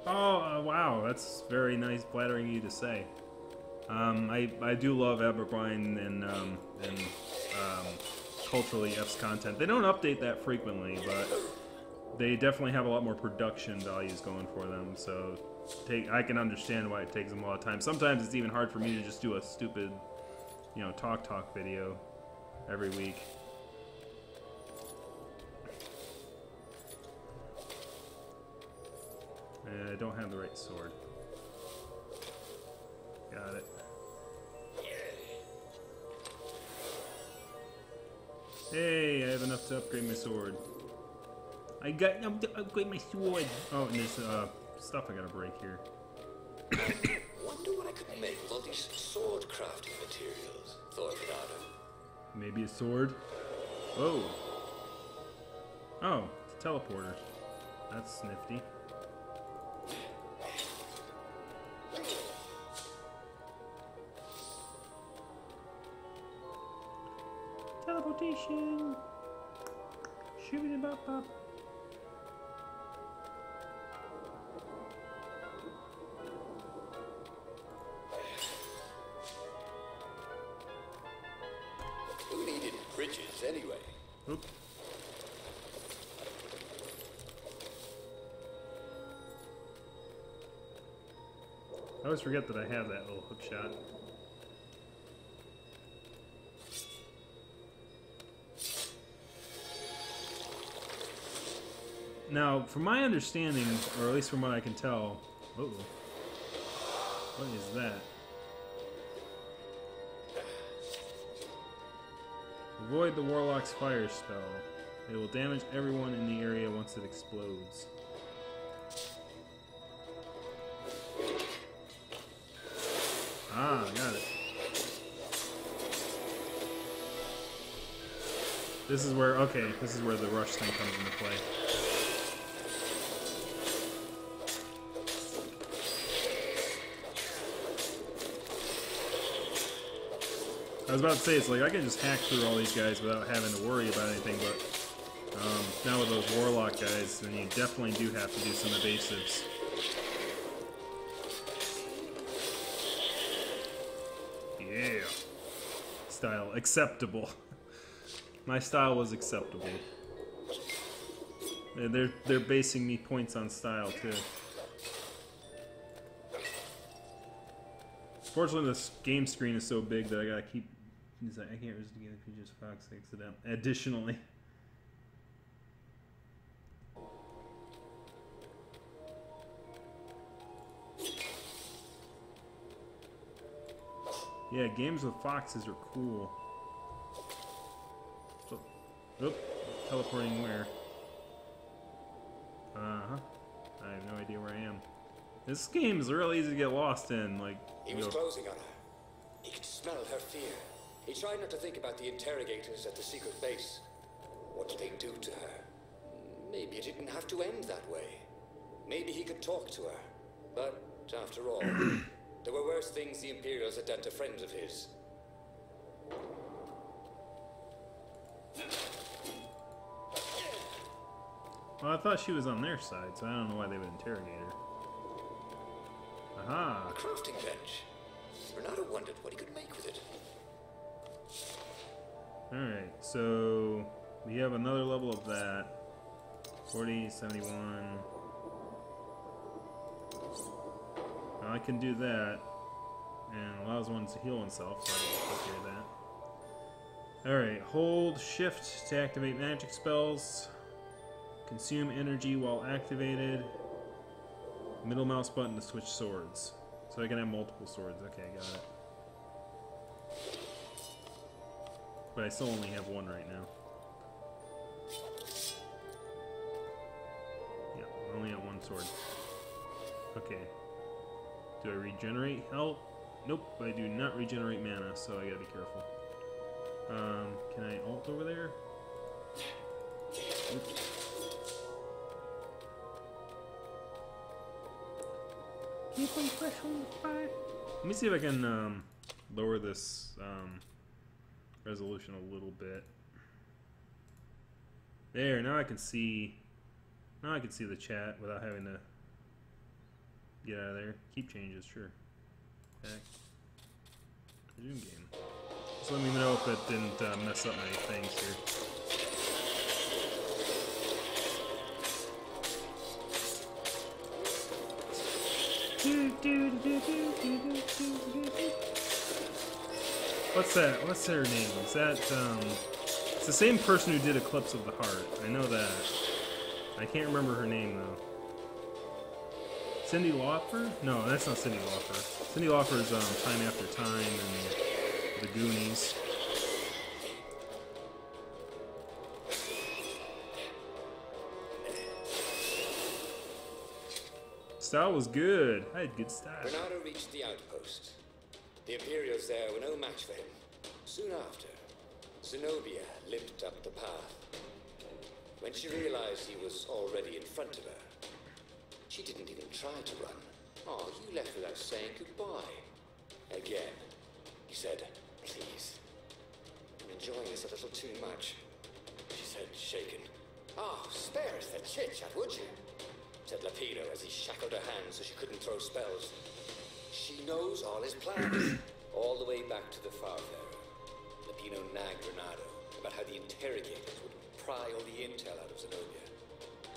Oh, wow, that's very nice, flattering you to say. I do love Abergwine and culturally F's content. They don't update that frequently, but they definitely have a lot more production values going for them, so I can understand why it takes them a lot of time. Sometimes it's even hard for me to just do a stupid, talk video every week. And I don't have the right sword. Got it. Hey, I have enough to upgrade my sword. I got enough to upgrade my sword. Oh, and there's stuff I gotta break here. Wonder what I could make with all these sword crafting materials, thought Renato. Maybe a sword? Oh. Oh, it's a teleporter. That's nifty. Teleportation. Shooting bop bop. Who needed bridges anyway? Oop. I always forget that I have that little hook shot. Now, from my understanding, or at least from what I can tell... Uh-oh. What is that? Avoid the Warlock's fire spell. It will damage everyone in the area once it explodes. Ah, got it. This is where, okay, this is where the rush thing comes into play. I was about to say, it's like I can just hack through all these guys without having to worry about anything, but now with those warlock guys, then you definitely do have to do some evasives. Yeah. Style acceptable. My style was acceptable. They're basing me points on style too. Fortunately, this game screen is so big that I gotta keep. He's like, I can't resist again if you just Fox accident. Additionally. Yeah, games with foxes are cool. Oh, teleporting where? Uh-huh. I have no idea where I am. This game is real easy to get lost in. Like, he was closing on her. He could smell her fear. He tried not to think about the interrogators at the secret base. What did they do to her? Maybe it didn't have to end that way. Maybe he could talk to her. But, after all, there were worse things the Imperials had done to friends of his. Well, I thought she was on their side, so I don't know why they would interrogate her. Aha! A crafting bench. Renato wondered what he could make with it. Alright, so we have another level of that. 40, 71. Now I can do that, and allows one to heal himself, so I can take care of that. Alright, hold shift to activate magic spells. Consume energy while activated. Middle mouse button to switch swords. So I can have multiple swords. Okay, got it. But I still only have one right now. Yeah, I only have one sword. Okay. Do I regenerate health? Nope, I do not regenerate mana, so I gotta be careful. Can I ult over there? Oops. Keep them fresh on the fire. Let me see if I can lower this resolution a little bit. There, now I can see. Now I can see the chat without having to get out of there. Keep changes, sure. Back. Resume game. Just let me know if it didn't mess up my things here. What's that? What's their name? Is that, it's the same person who did Eclipse of the Heart. I know that. I can't remember her name, though. Cyndi Lauper? No, that's not Cyndi Lauper. Cyndi Lauper is, Time After Time and The Goonies. Style was good. I had good style. Renato reached the outpost. The Imperials there were no match for him. Soon after, Zenobia limped up the path. When she realized he was already in front of her, she didn't even try to run. Oh, you left without saying goodbye. Again. He said, please. I'm enjoying this a little too much. She said, shaken. Oh, spare us the chit-chat, would you? Said Lapino as he shackled her hands so she couldn't throw spells. She knows all his plans. All the way back to the Farfarer. Lapino nagged Renato about how the interrogators would pry all the intel out of Zenobia.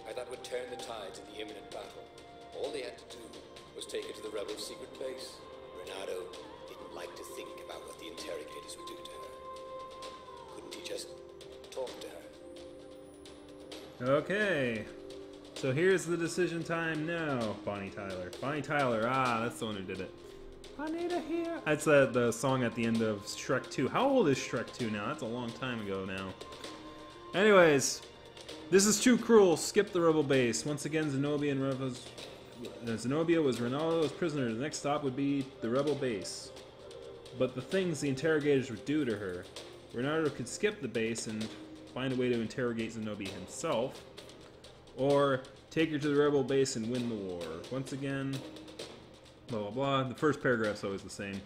How that would turn the tides in the imminent battle. All they had to do was take her to the rebels' secret base. Renato didn't like to think about what the interrogators would do to her. Couldn't he just talk to her? Okay. So here's the decision time now, Bonnie Tyler. Bonnie Tyler, that's the one who did it. I need a hero. That's the song at the end of Shrek 2. How old is Shrek 2 now? That's a long time ago now. Anyways, this is too cruel. Skip the rebel base. Once again, Zenobia was Ronaldo's prisoner. The next stop would be the rebel base. But the things the interrogators would do to her. Ronaldo could skip the base and find a way to interrogate Zenobia himself. Or take her to the rebel base and win the war. Once again, blah blah blah. The first paragraph's always the same.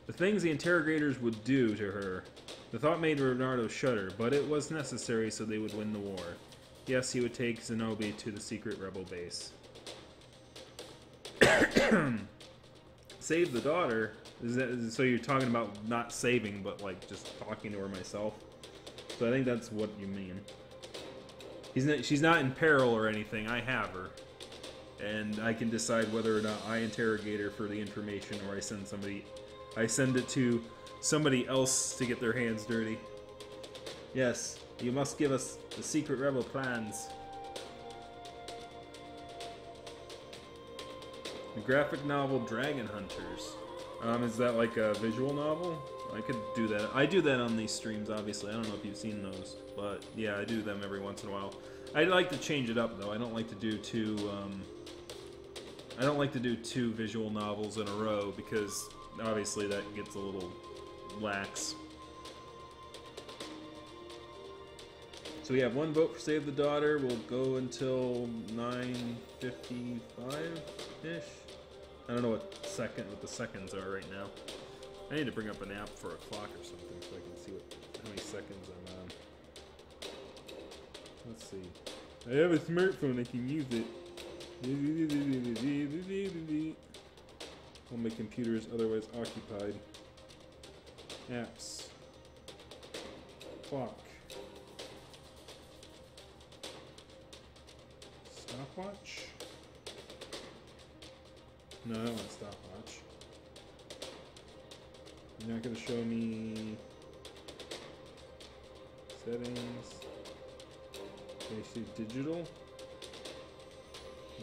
The things the interrogators would do to her. The thought made Leonardo shudder, but it was necessary so they would win the war. Yes, he would take Zenobia to the secret rebel base. Save the daughter? So you're talking about not saving, but like just talking to her myself? So I think that's what you mean. She's not in peril or anything. I have her. And I can decide whether or not I interrogate her for the information or I send it to somebody else to get their hands dirty. Yes, you must give us the secret rebel plans. The graphic novel Dragon Hunters. Is that like a visual novel? I could do that. I do that on these streams, obviously. I don't know if you've seen those, but yeah, I do them every once in a while. I like to change it up, though. I don't like to do two visual novels in a row because obviously that gets a little lax. So we have one vote for Save the Daughter. We'll go until 9:55-ish. I don't know what the seconds are right now. I need to bring up an app for a clock or something so I can see how many seconds I'm on. Let's see. I have a smartphone, I can use it. Well, my computer is otherwise occupied. Apps. Clock. Stopwatch? No, I don't want a stopwatch. You're not going to show me settings. Can I see digital?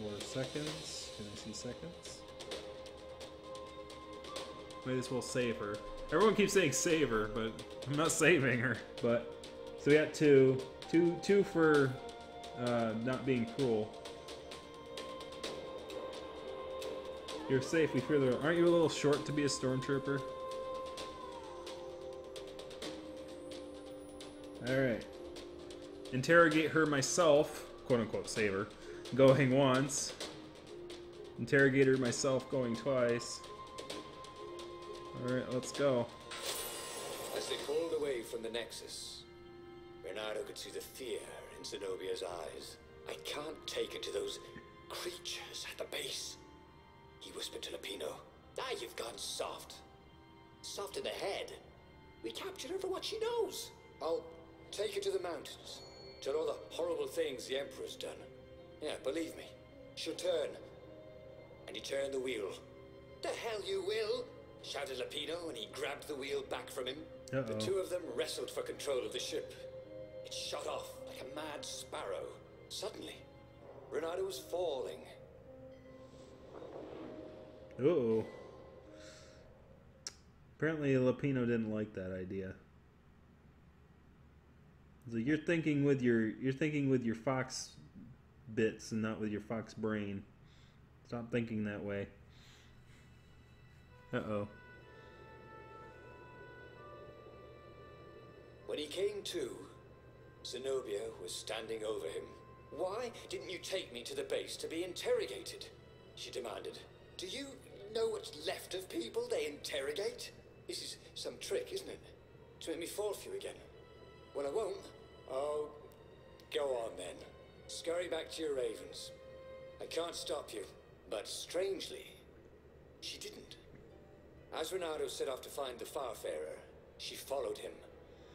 Or seconds? Can I see seconds? Might as well save her. Everyone keeps saying save her, but I'm not saving her. But so we got two for not being cruel. You're safe. We fear the. Aren't you a little short to be a stormtrooper? All right. Interrogate her myself, quote unquote, save her. Going once. Interrogate her myself, going twice. Alright, let's go. As they pulled away from the Nexus, Renato could see the fear in Zenobia's eyes. I can't take her to those creatures at the base, he whispered to Lapino. Ah, you've gone soft. Soft in the head. We captured her for what she knows. I'll take her to the mountains. Tell all the horrible things the Emperor's done. Yeah, believe me. She'll turn. And he turned the wheel. The hell you will! Shouted Lapino, and he grabbed the wheel back from him. Uh-oh. The two of them wrestled for control of the ship. It shot off like a mad sparrow. Suddenly, Renato was falling. Uh-oh. Apparently Lapino didn't like that idea. So you're thinking with your fox bits and not with your fox brain. Stop thinking that way. Uh-oh. When he came to, Zenobia was standing over him. Why didn't you take me to the base to be interrogated? She demanded. Do you know what's left of people they interrogate? This is some trick, isn't it? To make me fall for you again. Well, I won't. Oh, go on then. Scurry back to your ravens. I can't stop you. But strangely, she didn't. As Renato set off to find the Farfarer, she followed him,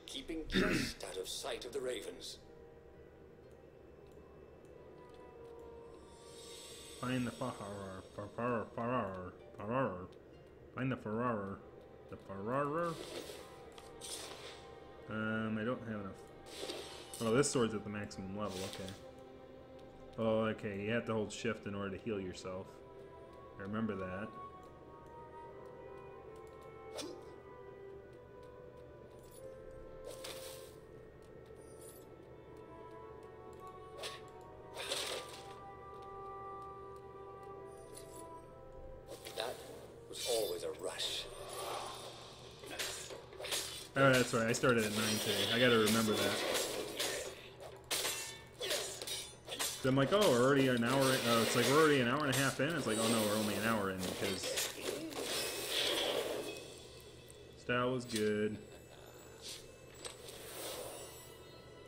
keeping just out of sight of the ravens. Find the Farfarer. Find the Farfarer. The Farfarer? I don't have enough. Oh, this sword's at the maximum level, okay. Oh, okay, you have to hold shift in order to heal yourself. I remember that. That was always a rush. Oh, that's right, I started at 9 today. I gotta remember that. So I'm like, oh, we're already an hour in. It's like we're already an hour and a half in. It's like, oh no, we're only an hour in because Style was good.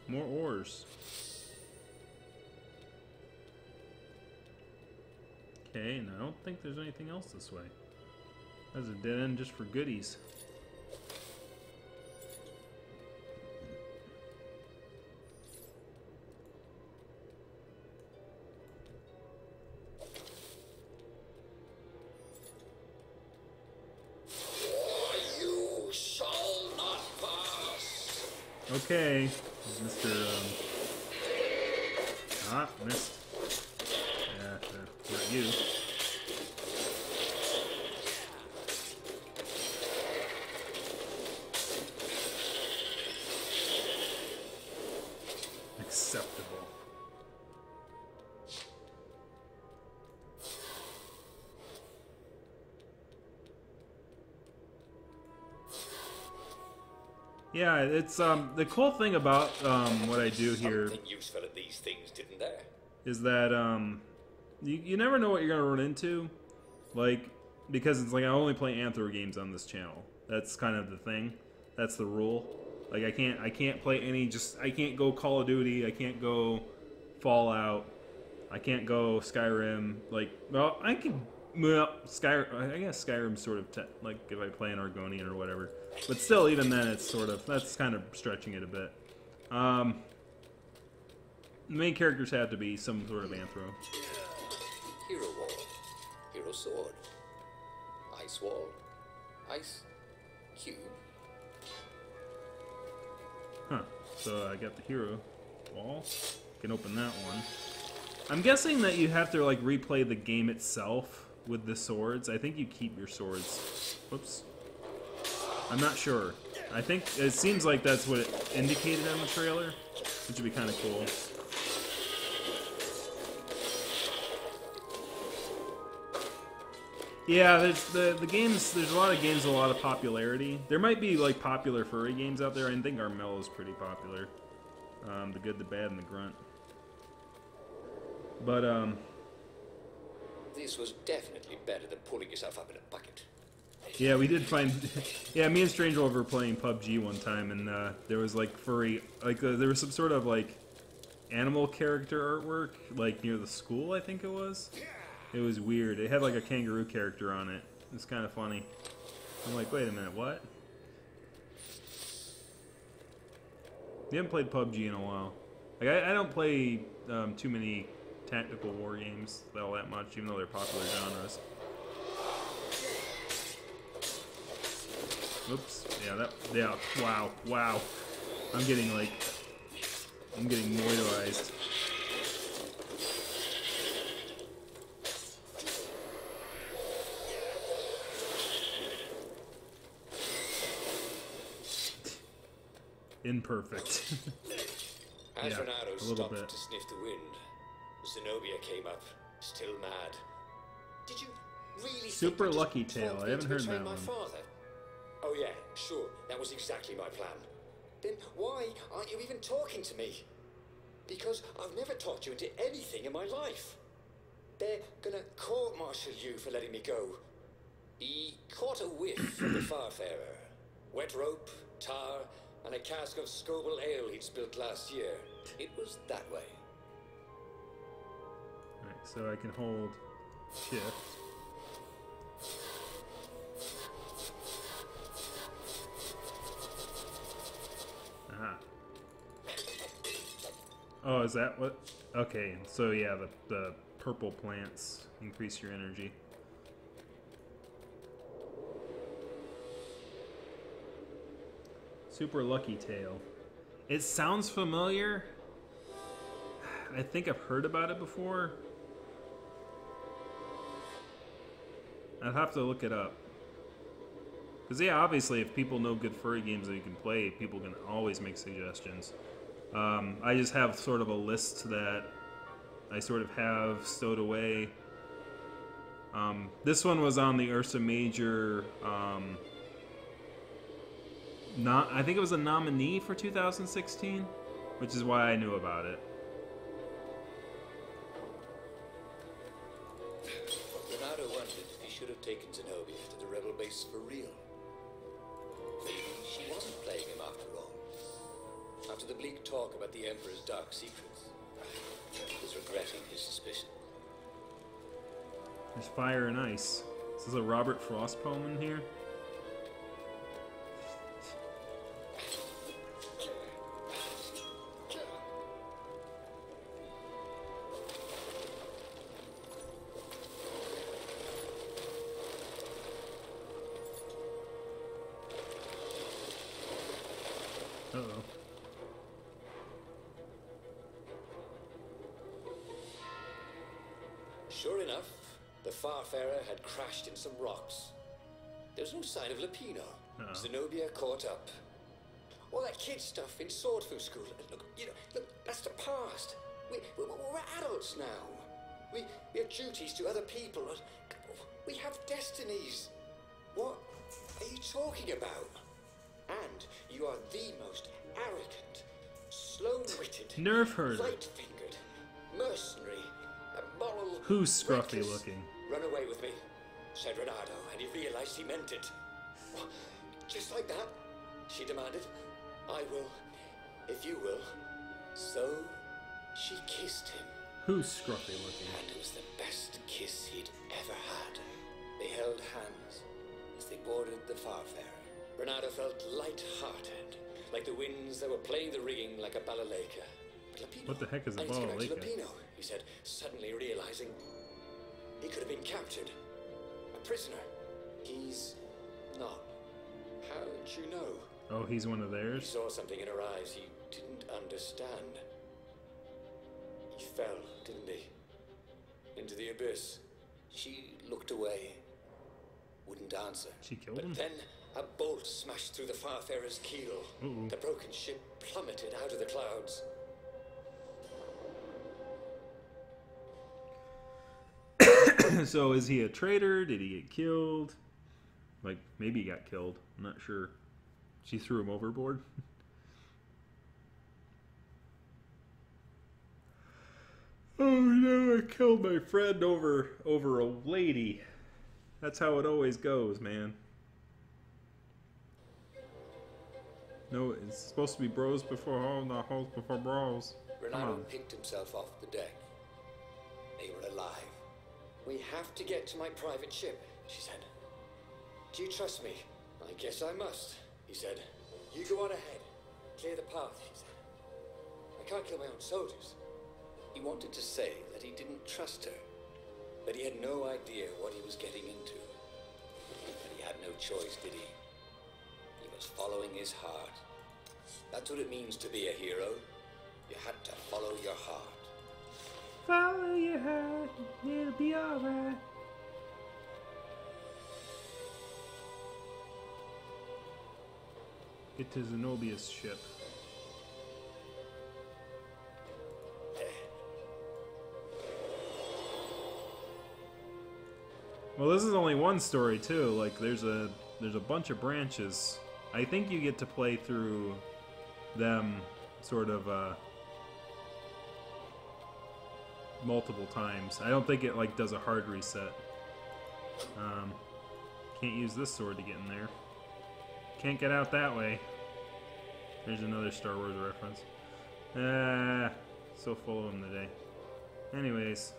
More ores. Okay, and I don't think there's anything else this way. That's a dead end just for goodies. You shall not pass. Okay, Mr. Missed. Yeah, not you. Acceptable. Yeah, it's the cool thing about what I do here Something useful at these things, didn't there? is that you never know what you're gonna run into, like, because it's like I only play Anthro games on this channel. That's kind of the thing. That's the rule. Like I can't play any, I can't go Call of Duty, I can't go Fallout, I can't go Skyrim. Like, well, I can. Well, I guess Skyrim's sort of like if I play an Argonian or whatever. But still, even then, it's sort of, that's kind of stretching it a bit. The main characters have to be some sort of Anthro. Hero wall, hero sword, ice wall, ice cube. Huh. So I got the hero wall. Can open that one. I'm guessing that you have to like replay the game itself with the swords. I think you keep your swords. Whoops. I'm not sure. I think it seems like that's what it indicated on the trailer, which would be kind of cool. Yeah, there's the games. There's a lot of games with a lot of popularity. There might be like popular furry games out there. I think Armello is pretty popular. The Good, the Bad, and the Grunt. But This was definitely better than pulling yourself up in a bucket. yeah, we did find. Yeah, me and Strange Wolf were playing PUBG one time, and there was like furry, like there was some sort of like animal character artwork, like near the school. I think it was. It was weird. It had like a kangaroo character on it. It's kind of funny. I'm like, wait a minute, what? We haven't played PUBG in a while. Like I don't play too many tactical war games all that much, even though they're popular genres. Oops. Yeah, wow. I'm getting moitorized. Imperfect. As Yeah, Renato a little stopped bit. to sniff the wind, Zenobia came up, still mad. Did you really Super think you Lucky just Tail. told I me haven't to heard betray that my one. father? Oh yeah, sure. That was exactly my plan. Then why aren't you even talking to me? Because I've never talked you into anything in my life. They're gonna court-martial you for letting me go. He caught a whiff of the Farfarer. Wet rope, tar, and a cask of Scoville ale he'd spilt last year. It was that way. Alright, so I can hold shift. Aha. Oh, is that what? Okay, so yeah, the purple plants increase your energy. Super Lucky Tail. It sounds familiar. I think I've heard about it before. I'd have to look it up. Because, yeah, obviously, if people know good furry games that you can play, people can always make suggestions. I just have sort of a list that I sort of have stowed away. This one was on the Ursa Major... I think it was a nominee for 2016, which is why I knew about it. Renato wondered if he should have taken Zenobia to the rebel base for real. Maybe she wasn't playing him after all. After the bleak talk about the Emperor's dark secrets, he was regretting his suspicion. There's fire and ice. Is this a Robert Frost poem in here? Uh-oh. Sure enough, the Farfarer had crashed in some rocks. There's no sign of Lapino. Zenobia caught up. All that kid stuff in Swordfu School. Look, that's the past. We're adults now. We have duties to other people. We have destinies. What are you talking about? And you are the most arrogant, slow-witted, Nerf herder. light-fingered, mercenary, immoral. Who's scruffy reckless. looking? Run away with me, said Renato, and he realized he meant it. What? Just like that? She demanded. I will, if you will. So she kissed him. Who's scruffy looking? And it was the best kiss he'd ever had. They held hands as they boarded the Farfarer. Renato felt light-hearted, like the winds that were playing the rigging like a balalaika. But Lapino, What the heck is a I need to get back to balalaika? Lapino, he said, suddenly realizing he could have been captured. A prisoner. He's not. How'd you know? Oh, he's one of He theirs? saw something in her eyes he didn't understand. He fell, didn't he? Into the abyss. She looked away. Wouldn't answer. She killed But him? then a bolt smashed through the Farfarer's keel. Uh-oh. The broken ship plummeted out of the clouds. So is he a traitor? Did he get killed? Like, maybe he got killed. I'm not sure. She threw him overboard. Oh no, I killed my friend over a lady. That's how it always goes, man. No, it's supposed to be bros before hoes, not hoes before bros. Come Renato on. picked himself off the deck. They were alive. We have to get to my private ship, she said. Do you trust me? I guess I must, he said. You go on ahead. Clear the path, he said. I can't kill my own soldiers. He wanted to say that he didn't trust her, but he had no idea what he was getting into. And he had no choice, did he? He was following his heart. That's what it means to be a hero. You had to follow your heart. Follow your heart, it'll be alright. Get to Zenobia's ship. Well, this is only one story too. Like, there's a bunch of branches. I think you get to play through them sort of multiple times. I don't think it like does a hard reset. Can't use this sword to get in there. Can't get out that way. There's another Star Wars reference. So full of them today. Anyways.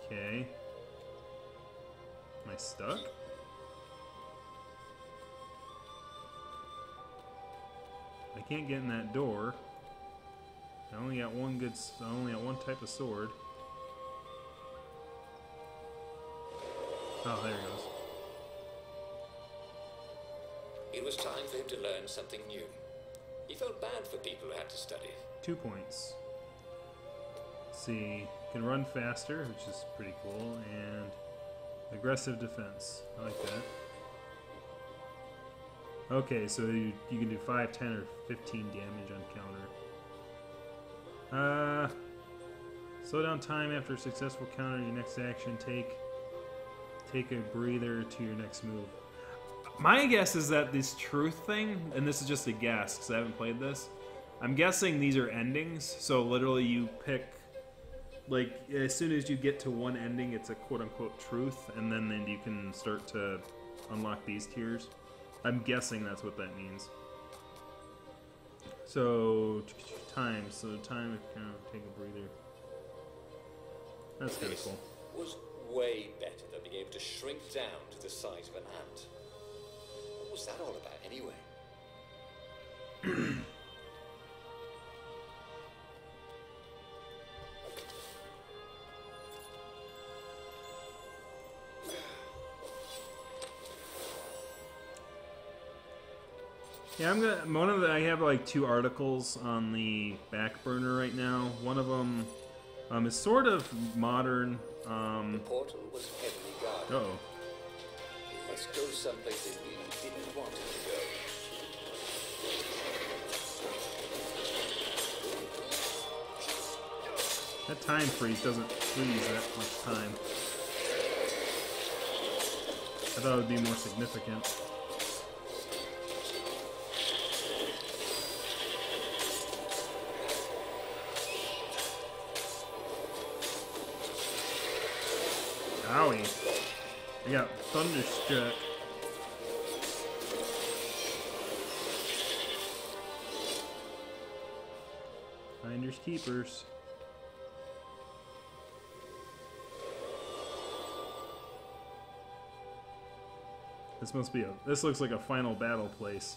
Okay. Am I stuck? I can't get in that door. I only got one type of sword. Oh, there it goes. It was time for him to learn something new. He felt bad for people who had to study. 2 points. Let's see, can run faster, which is pretty cool, and aggressive defense. I like that. Okay, so you can do 5, 10, or 15 damage on counter. Slow down time after a successful counter. Your next action, take a breather to your next move. My guess is that this truth thing, and this is just a guess because I haven't played this, I'm guessing these are endings, so literally you pick like as soon as you get to one ending, it's a quote-unquote truth, and then you can start to unlock these tiers. I'm guessing that's what that means. So time. So time if you take a breather. That's kind of cool. Was way better than being able to shrink down to the size of an ant. What was that all about anyway? Yeah, I have like 2 articles on the back burner right now. One of them is sort of modern. The portal was heavily guarded. Uh-oh. It must go someplace they really didn't want it to go. That time freeze doesn't freeze that much time. I thought it would be more significant. Owie. I got thunderstruck. Finders keepers. This looks like a final battle place.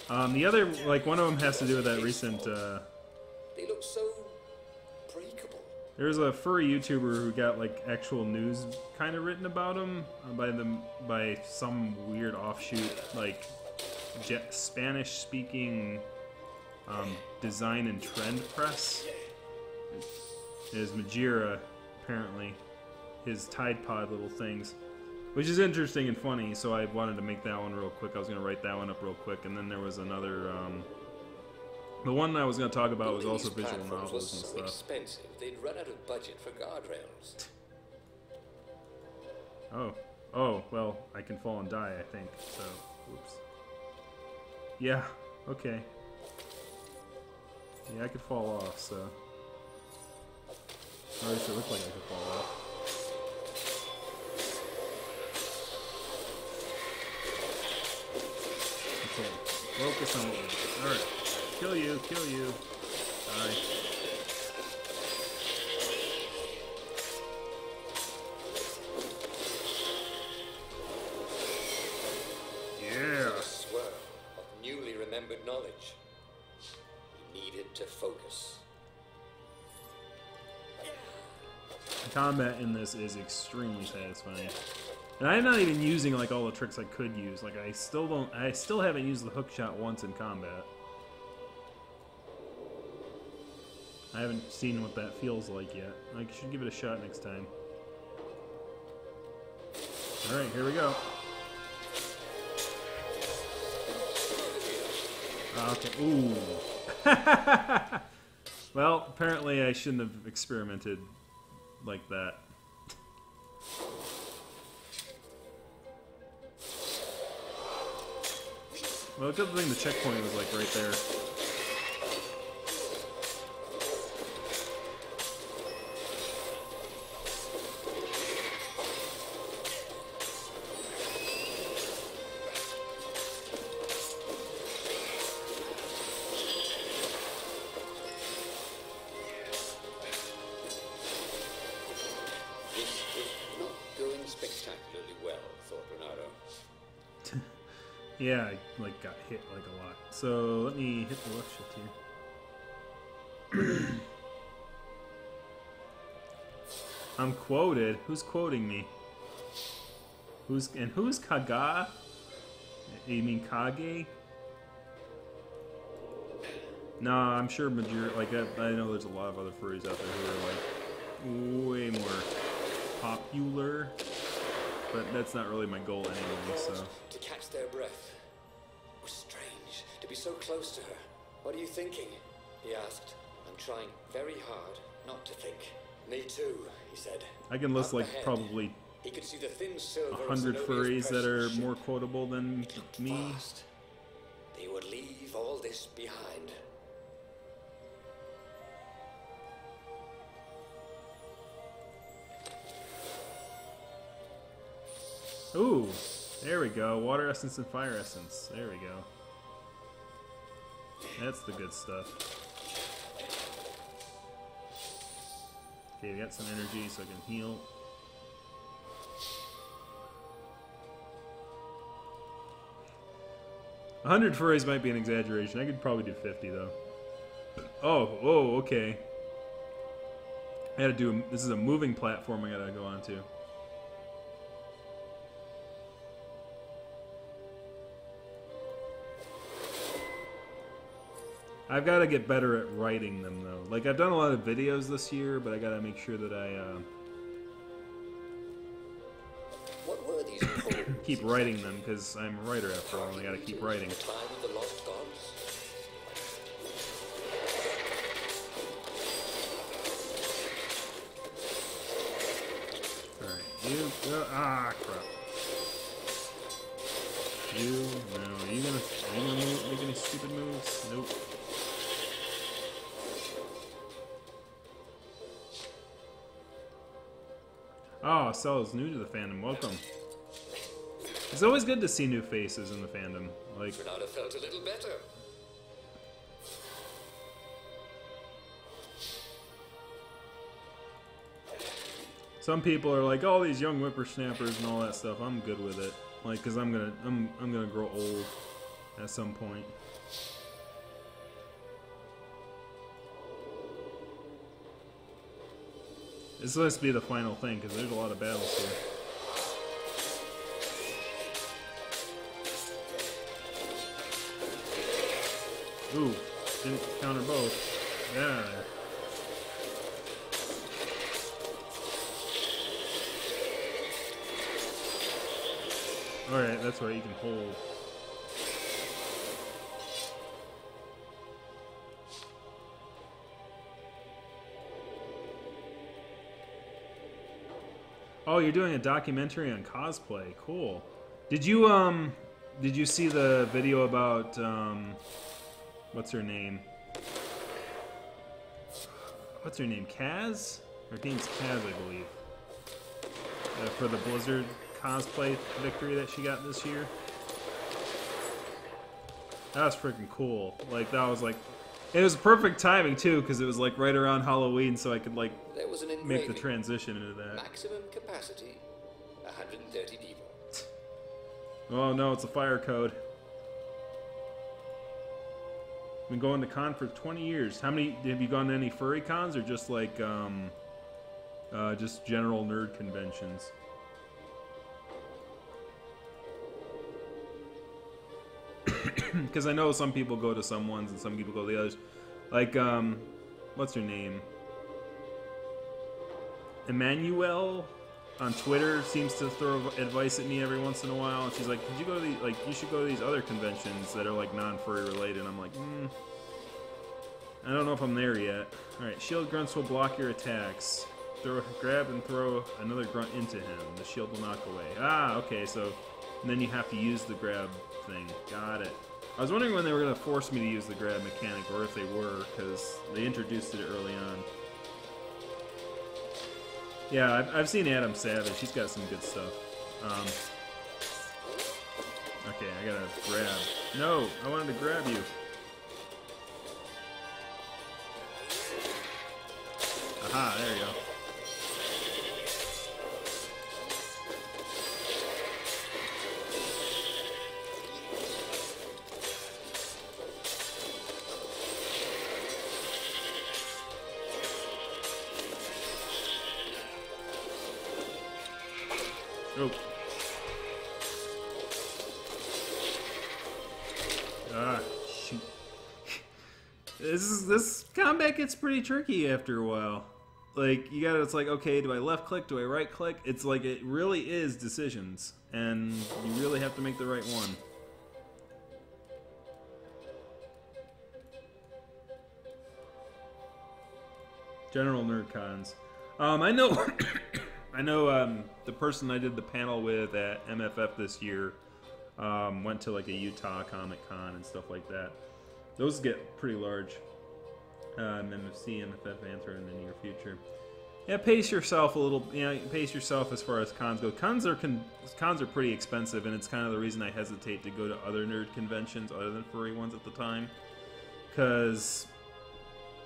The other, like, one of them has to do with that recent, They look so breakable. There's a furry YouTuber who got, like, actual news kind of written about him by some weird offshoot, like, Spanish-speaking design and trend press. It is Majira, apparently. His Tide Pod little things. Which is interesting and funny, so I wanted to make that one real quick. I was going to write that one up real quick, and then there was another, the one I was going to talk about was also visual novels and stuff. Expensive. They'd run out of budget for guardrails. Oh, well, I can fall and die, I think, so, oops. Yeah, okay. Yeah, I could fall off, so. Or at least it looked like I could fall off. Okay, focus on what we're doing. Alright. Kill you, kill you. Die. Yeah. A swirl of newly remembered knowledge. He needed to focus. The combat in this is extremely satisfying. And I'm not even using like all the tricks I could use. Like I still haven't used the hook shot once in combat. I haven't seen what that feels like yet. I should give it a shot next time. Alright, here we go. Okay, ooh. Well, apparently I shouldn't have experimented like that. Well, a good thing the checkpoint was like right there. Yeah, I like got hit like a lot. So let me hit the left shift here. I'm quoted. Who's quoting me? Who's Kaga? You mean Kage? Nah, I'm sure like I know there's a lot of other furries out there who are like way more popular, but that's not really my goal anyway. So to catch their breath. It was strange to be so close to her. What are you thinking? He asked. I'm trying very hard not to think. Me too, he said. I can list like probably he could see the thin silver 100 furries that are more quotable than me. Fast. They would leave all this this behind. Ooh, there we go. Water essence and fire essence. There we go. That's the good stuff. Okay, we got some energy so I can heal. A 100 furries might be an exaggeration. I could probably do 50 though. Oh, okay. I gotta do. This is a moving platform I gotta go onto. I've got to get better at writing them, though. Like, I've done a lot of videos this year, but I got to make sure that I What were these poems? keep writing them, because I'm a writer after all, and I got to keep writing. Time of the lost gods? Alright, you go. Ah, crap. You, no. Are you gonna make any stupid moves? Nope. Oh, Cell's new to the fandom. Welcome. It's always good to see new faces in the fandom. Like, Could not have felt a little better. some people are like, "Oh, these young whippersnappers and all that stuff." I'm good with it. Like, cause I'm gonna grow old at some point. This must be the final thing, because there's a lot of battles here. Ooh, didn't counter both. Yeah. Alright, that's right, you can hold. Oh, you're doing a documentary on cosplay. Cool. Did you see the video about what's her name? What's her name? Kaz? Her name's Kaz, I believe. For the Blizzard cosplay victory that she got this year. That was freaking cool. Like, that was like, it was perfect timing too, because it was like right around Halloween, so I could like There was an make the engraving. transition into that. Maximum capacity, 130 people. Oh no, it's a fire code. Been going to con for 20 years. How many have you gone to any furry cons, or just like just general nerd conventions? Because I know some people go to some ones and some people go to the others. Like, what's her name? Emmanuel on Twitter seems to throw advice at me every once in a while, and she's like, "Could you go to these? Like, you should go to these other conventions that are like non-furry related." And I'm like, I don't know if I'm there yet. All right, shield grunts will block your attacks. Grab and throw another grunt into him. The shield will knock away. Ah, okay. So, and then you have to use the grab thing. Got it. I was wondering when they were going to force me to use the grab mechanic, or if they were, because they introduced it early on. Yeah, I've seen Adam Savage. He's got some good stuff. Okay, I gotta grab. No, I wanted to grab you. Aha, there you go. Oh. Ah, shoot. This combat gets pretty tricky after a while. Like, it's like, okay, do I left click, do I right click? It's like, it really is decisions, and you really have to make the right one. General nerd cons. I know I know the person I did the panel with at MFF this year went to like a Utah Comic Con and stuff like that. Those get pretty large. MFC, MFF, Anthro in the near future. Yeah, pace yourself a little. Pace yourself as far as cons go. Cons are pretty expensive, and it's kind of the reason I hesitate to go to other nerd conventions other than furry ones at the time, because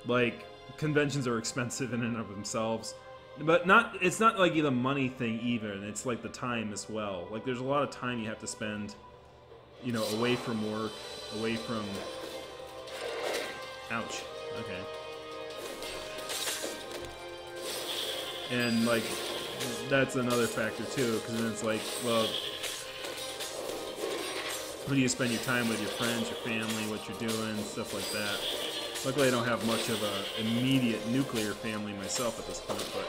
like conventions are expensive in and of themselves. But it's not like the money thing even. It's like the time as well. Like there's a lot of time you have to spend, away from work, away from. Ouch. Okay. And like that's another factor too, because then it's like, well, who do you spend your time with? Your friends, your family, what you're doing, stuff like that. Luckily, I don't have much of a immediate nuclear family myself at this point, but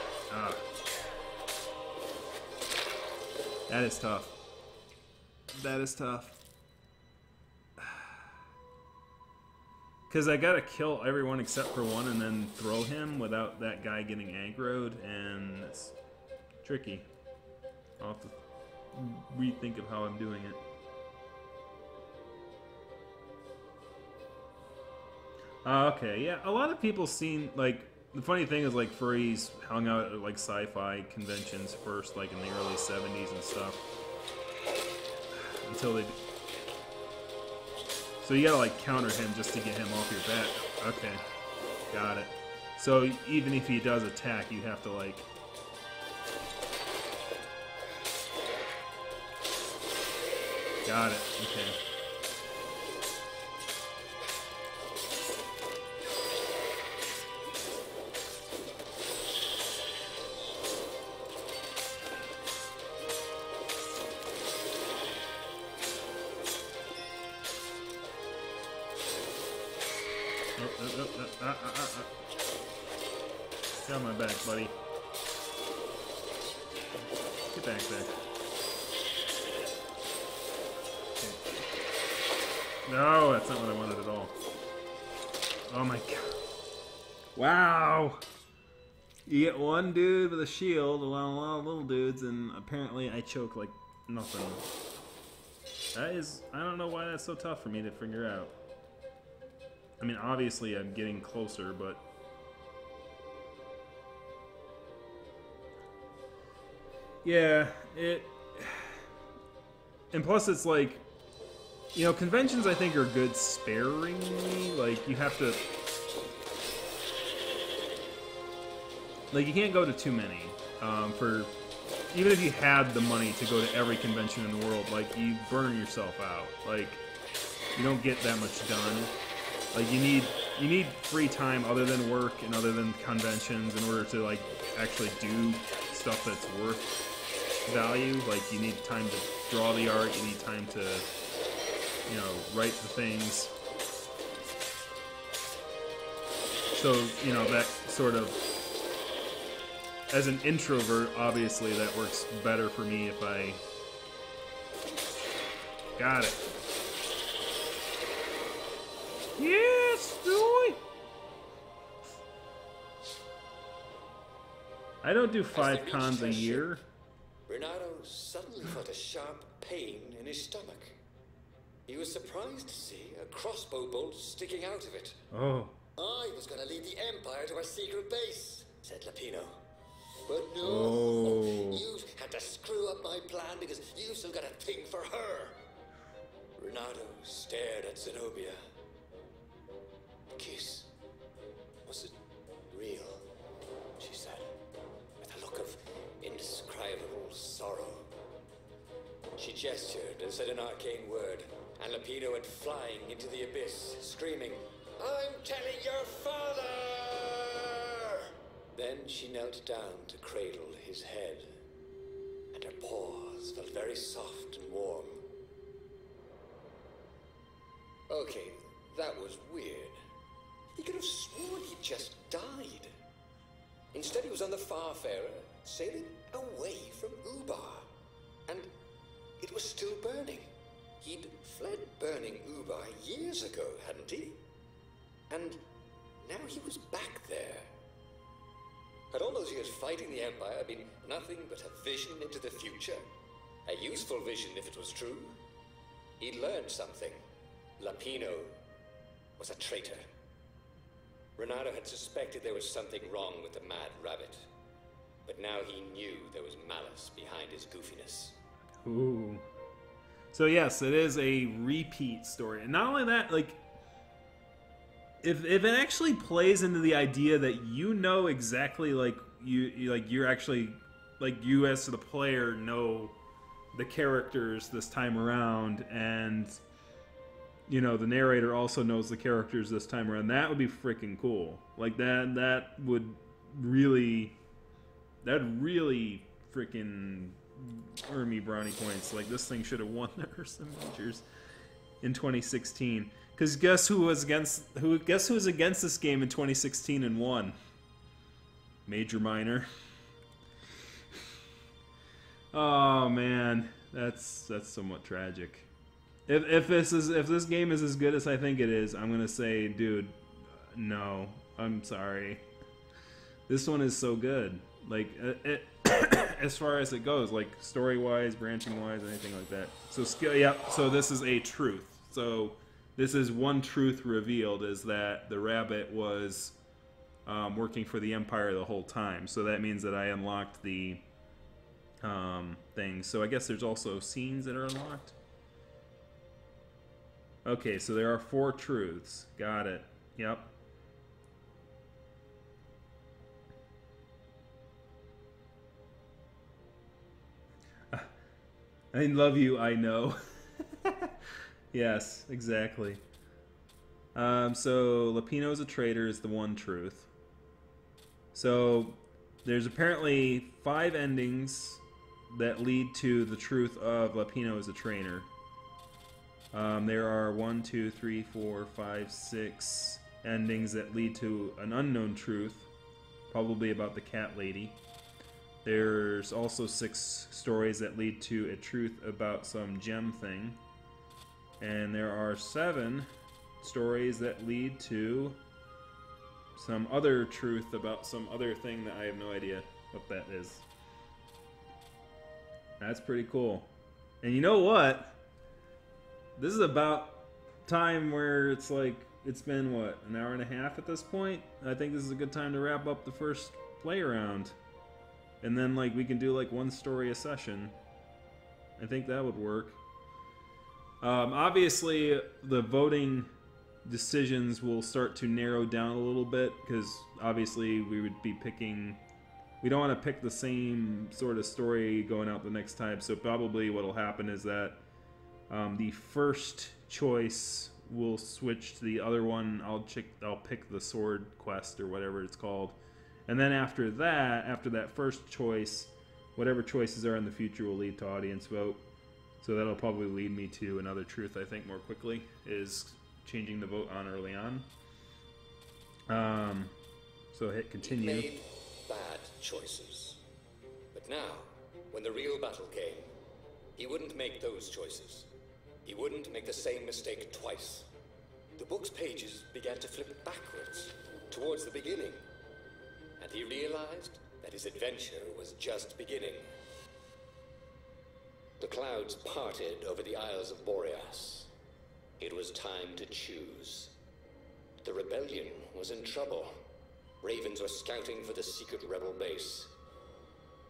that is tough. That is tough. Because I gotta kill everyone except for one and then throw him without that guy getting aggroed, and it's tricky. I'll have to rethink of how I'm doing it. Okay, yeah, a lot of people seen, like, the funny thing is, like, furries hung out at, like, sci-fi conventions first, like, in the early 70s and stuff. Until they... So you gotta, like, counter him just to get him off your back. Okay, got it. So even if he does attack, you have to, like... Got it, okay. Get on my back, buddy. Get back there. Okay. No, that's not what I wanted at all. Oh my god. Wow! You get one dude with a shield, a lot of little dudes, and apparently I choke like nothing. That is... I don't know why that's so tough for me to figure out. I mean, obviously I'm getting closer, but... Yeah, it... And plus it's like... You know, conventions I think are good sparingly. Like, you have to... Like, you can't go to too many. Even if you had the money to go to every convention in the world, like, you burn yourself out. Like, you don't get that much done. Like, you need free time other than work and other than conventions in order to, like, actually do stuff that's worth value. Like, you need time to draw the art, you need time to, you know, write the things. So, you know, that sort of... As an introvert, obviously, that works better for me if I... Got it. Yes, boy! I don't do 5 cons a year. Renato suddenly felt a sharp pain in his stomach. He was surprised to see a crossbow bolt sticking out of it. Oh. I was going to lead the Empire to a secret base, said Lapino. But no, you had to screw up my plan because you still got a thing for her. Renato stared at Zenobia. The kiss, was it real? She said, with a look of indescribable sorrow. She gestured and said an arcane word, and Lapino went flying into the abyss, screaming, "I'm telling your father!" Then she knelt down to cradle his head, and her paws felt very soft and warm. Okay, that was weird. He could have sworn he'd just died. Instead, he was on the Farfarer, sailing away from Ubar. And it was still burning. He'd fled burning Ubar years ago, hadn't he? And now he was back there. Had all those years fighting the Empire been nothing but a vision into the future? A useful vision if it was true. He'd learned something. Lapino was a traitor. Renato had suspected there was something wrong with the mad rabbit, but now he knew there was malice behind his goofiness. Ooh. So yes, it is a repeat story. And not only that, like, if it actually plays into the idea that you know exactly, like, you're actually, like, you as the player know the characters this time around, and you know the narrator also knows the characters this time around, that would be freaking cool. Like that would really freaking earn me brownie points. Like, this thing should have won the Ursa Majors in 2016. Because guess who was against this game in 2016 and won? Major Minor. Oh man, that's somewhat tragic. If this game is as good as I think it is, I'm gonna say, dude, no, I'm sorry. This one is so good. Like, as far as it goes, like story-wise, branching-wise, anything like that. So so this is a truth. So this is one truth revealed, is that the rabbit was working for the Empire the whole time. So that means that I unlocked the thing. So I guess there's also scenes that are unlocked. Okay, so there are 4 truths. Got it. Yep. I love you, I know. Yes, exactly. So Lapino is a traitor is the one truth. So there's apparently 5 endings that lead to the truth of Lapino as a traitor. There are 1, 2, 3, 4, 5, 6 endings that lead to an unknown truth, probably about the cat lady. There's also 6 stories that lead to a truth about some gem thing. And there are 7 stories that lead to some other truth about some other thing that I have no idea what that is. That's pretty cool. And you know what? This is about time where it's like, it's been, what, an hour and a half at this point? I think this is a good time to wrap up the first play around. And then, like, we can do, like, 1 story a session. I think that would work. Obviously, the voting decisions will start to narrow down a little bit, because obviously we would be picking... We don't want to pick the same sort of story going out the next time, so probably what will happen is that the first choice will switch to the other one. I'll pick the sword quest or whatever it's called. And then after that first choice, whatever choices are in the future will lead to audience vote. So that'll probably lead me to another truth, I think, more quickly, is changing the vote on early on. So hit continue. He made bad choices. But now, when the real battle came, he wouldn't make those choices. He wouldn't make the same mistake twice. The book's pages began to flip backwards, towards the beginning. And he realized that his adventure was just beginning. The clouds parted over the Isles of Boreas. It was time to choose. The rebellion was in trouble. Ravens were scouting for the secret rebel base.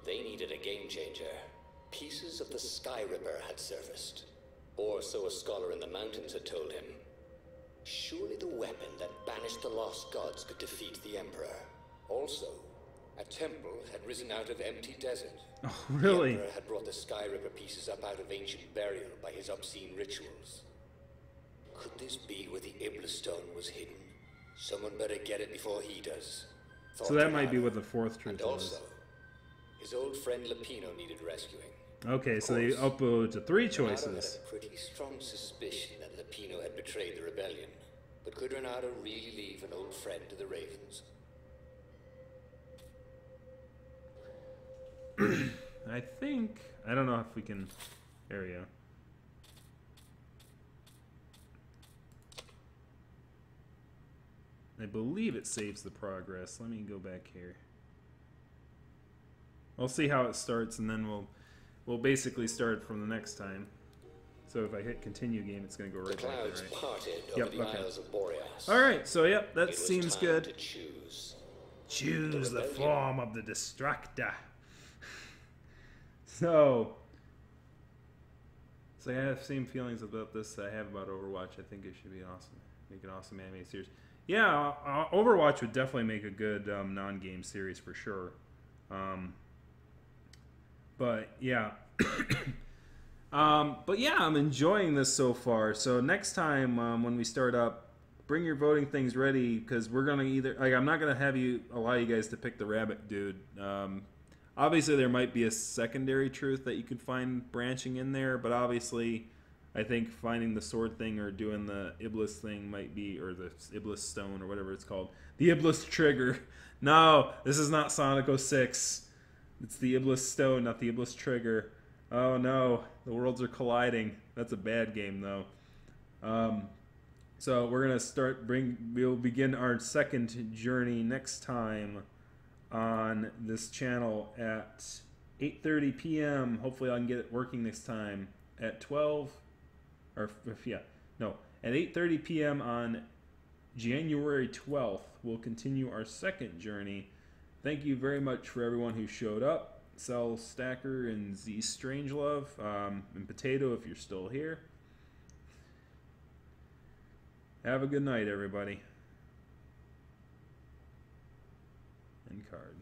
They needed a game changer. Pieces of the Sky Ripper had surfaced. Or so a scholar in the mountains had told him. Surely the weapon that banished the lost gods could defeat the Emperor. Also, a temple had risen out of empty desert. Oh, really? The Emperor had brought the Sky Ripper pieces up out of ancient burial by his obscene rituals. Could this be where the Iblis stone was hidden? Someone better get it before he does. So that might be what the 4th truth and also, was. His old friend Lapino needed rescuing. Okay, so they upload to 3 choices. Renato had a pretty strong suspicion that Lapino had betrayed the rebellion. But could Renato really leave an old friend to the Ravens? I don't know if we can... There we go. I believe it saves the progress. Let me go back here. I'll see how it starts, and then we'll basically start from the next time. So if I hit continue game, it's going to go right The back there, clouds right? parted Yep, over the okay. Isles of Boreas. All right, so yep, that It was seems time good. to choose. Choose the rebellion. form of the destructor. So I have the same feelings about this that I have about Overwatch. I think it should be awesome. Make an awesome animated series. Yeah, Overwatch would definitely make a good non-game series for sure. But yeah. But yeah, I'm enjoying this so far. So next time when we start up, bring your voting things ready, because we're gonna either I'm not gonna have you allow you guys to pick the rabbit dude. Obviously, there might be a secondary truth that you could find branching in there, but obviously, I think finding the sword thing or doing the Iblis thing might be, or the Iblis stone or whatever it's called, the Iblis trigger. No, this is not Sonic 06. It's the Iblis stone, not the Iblis trigger. Oh no, the worlds are colliding. That's a bad game though. So we're gonna we'll begin our second journey next time on this channel at 8:30 p.m. Hopefully I can get it working this time. At 12, or yeah, no, at 8:30 p.m. on January 12th, we'll continue our second journey. Thank you very much for everyone who showed up. Cell Stacker and Z Strangelove, and Potato if you're still here. Have a good night, everybody. End card.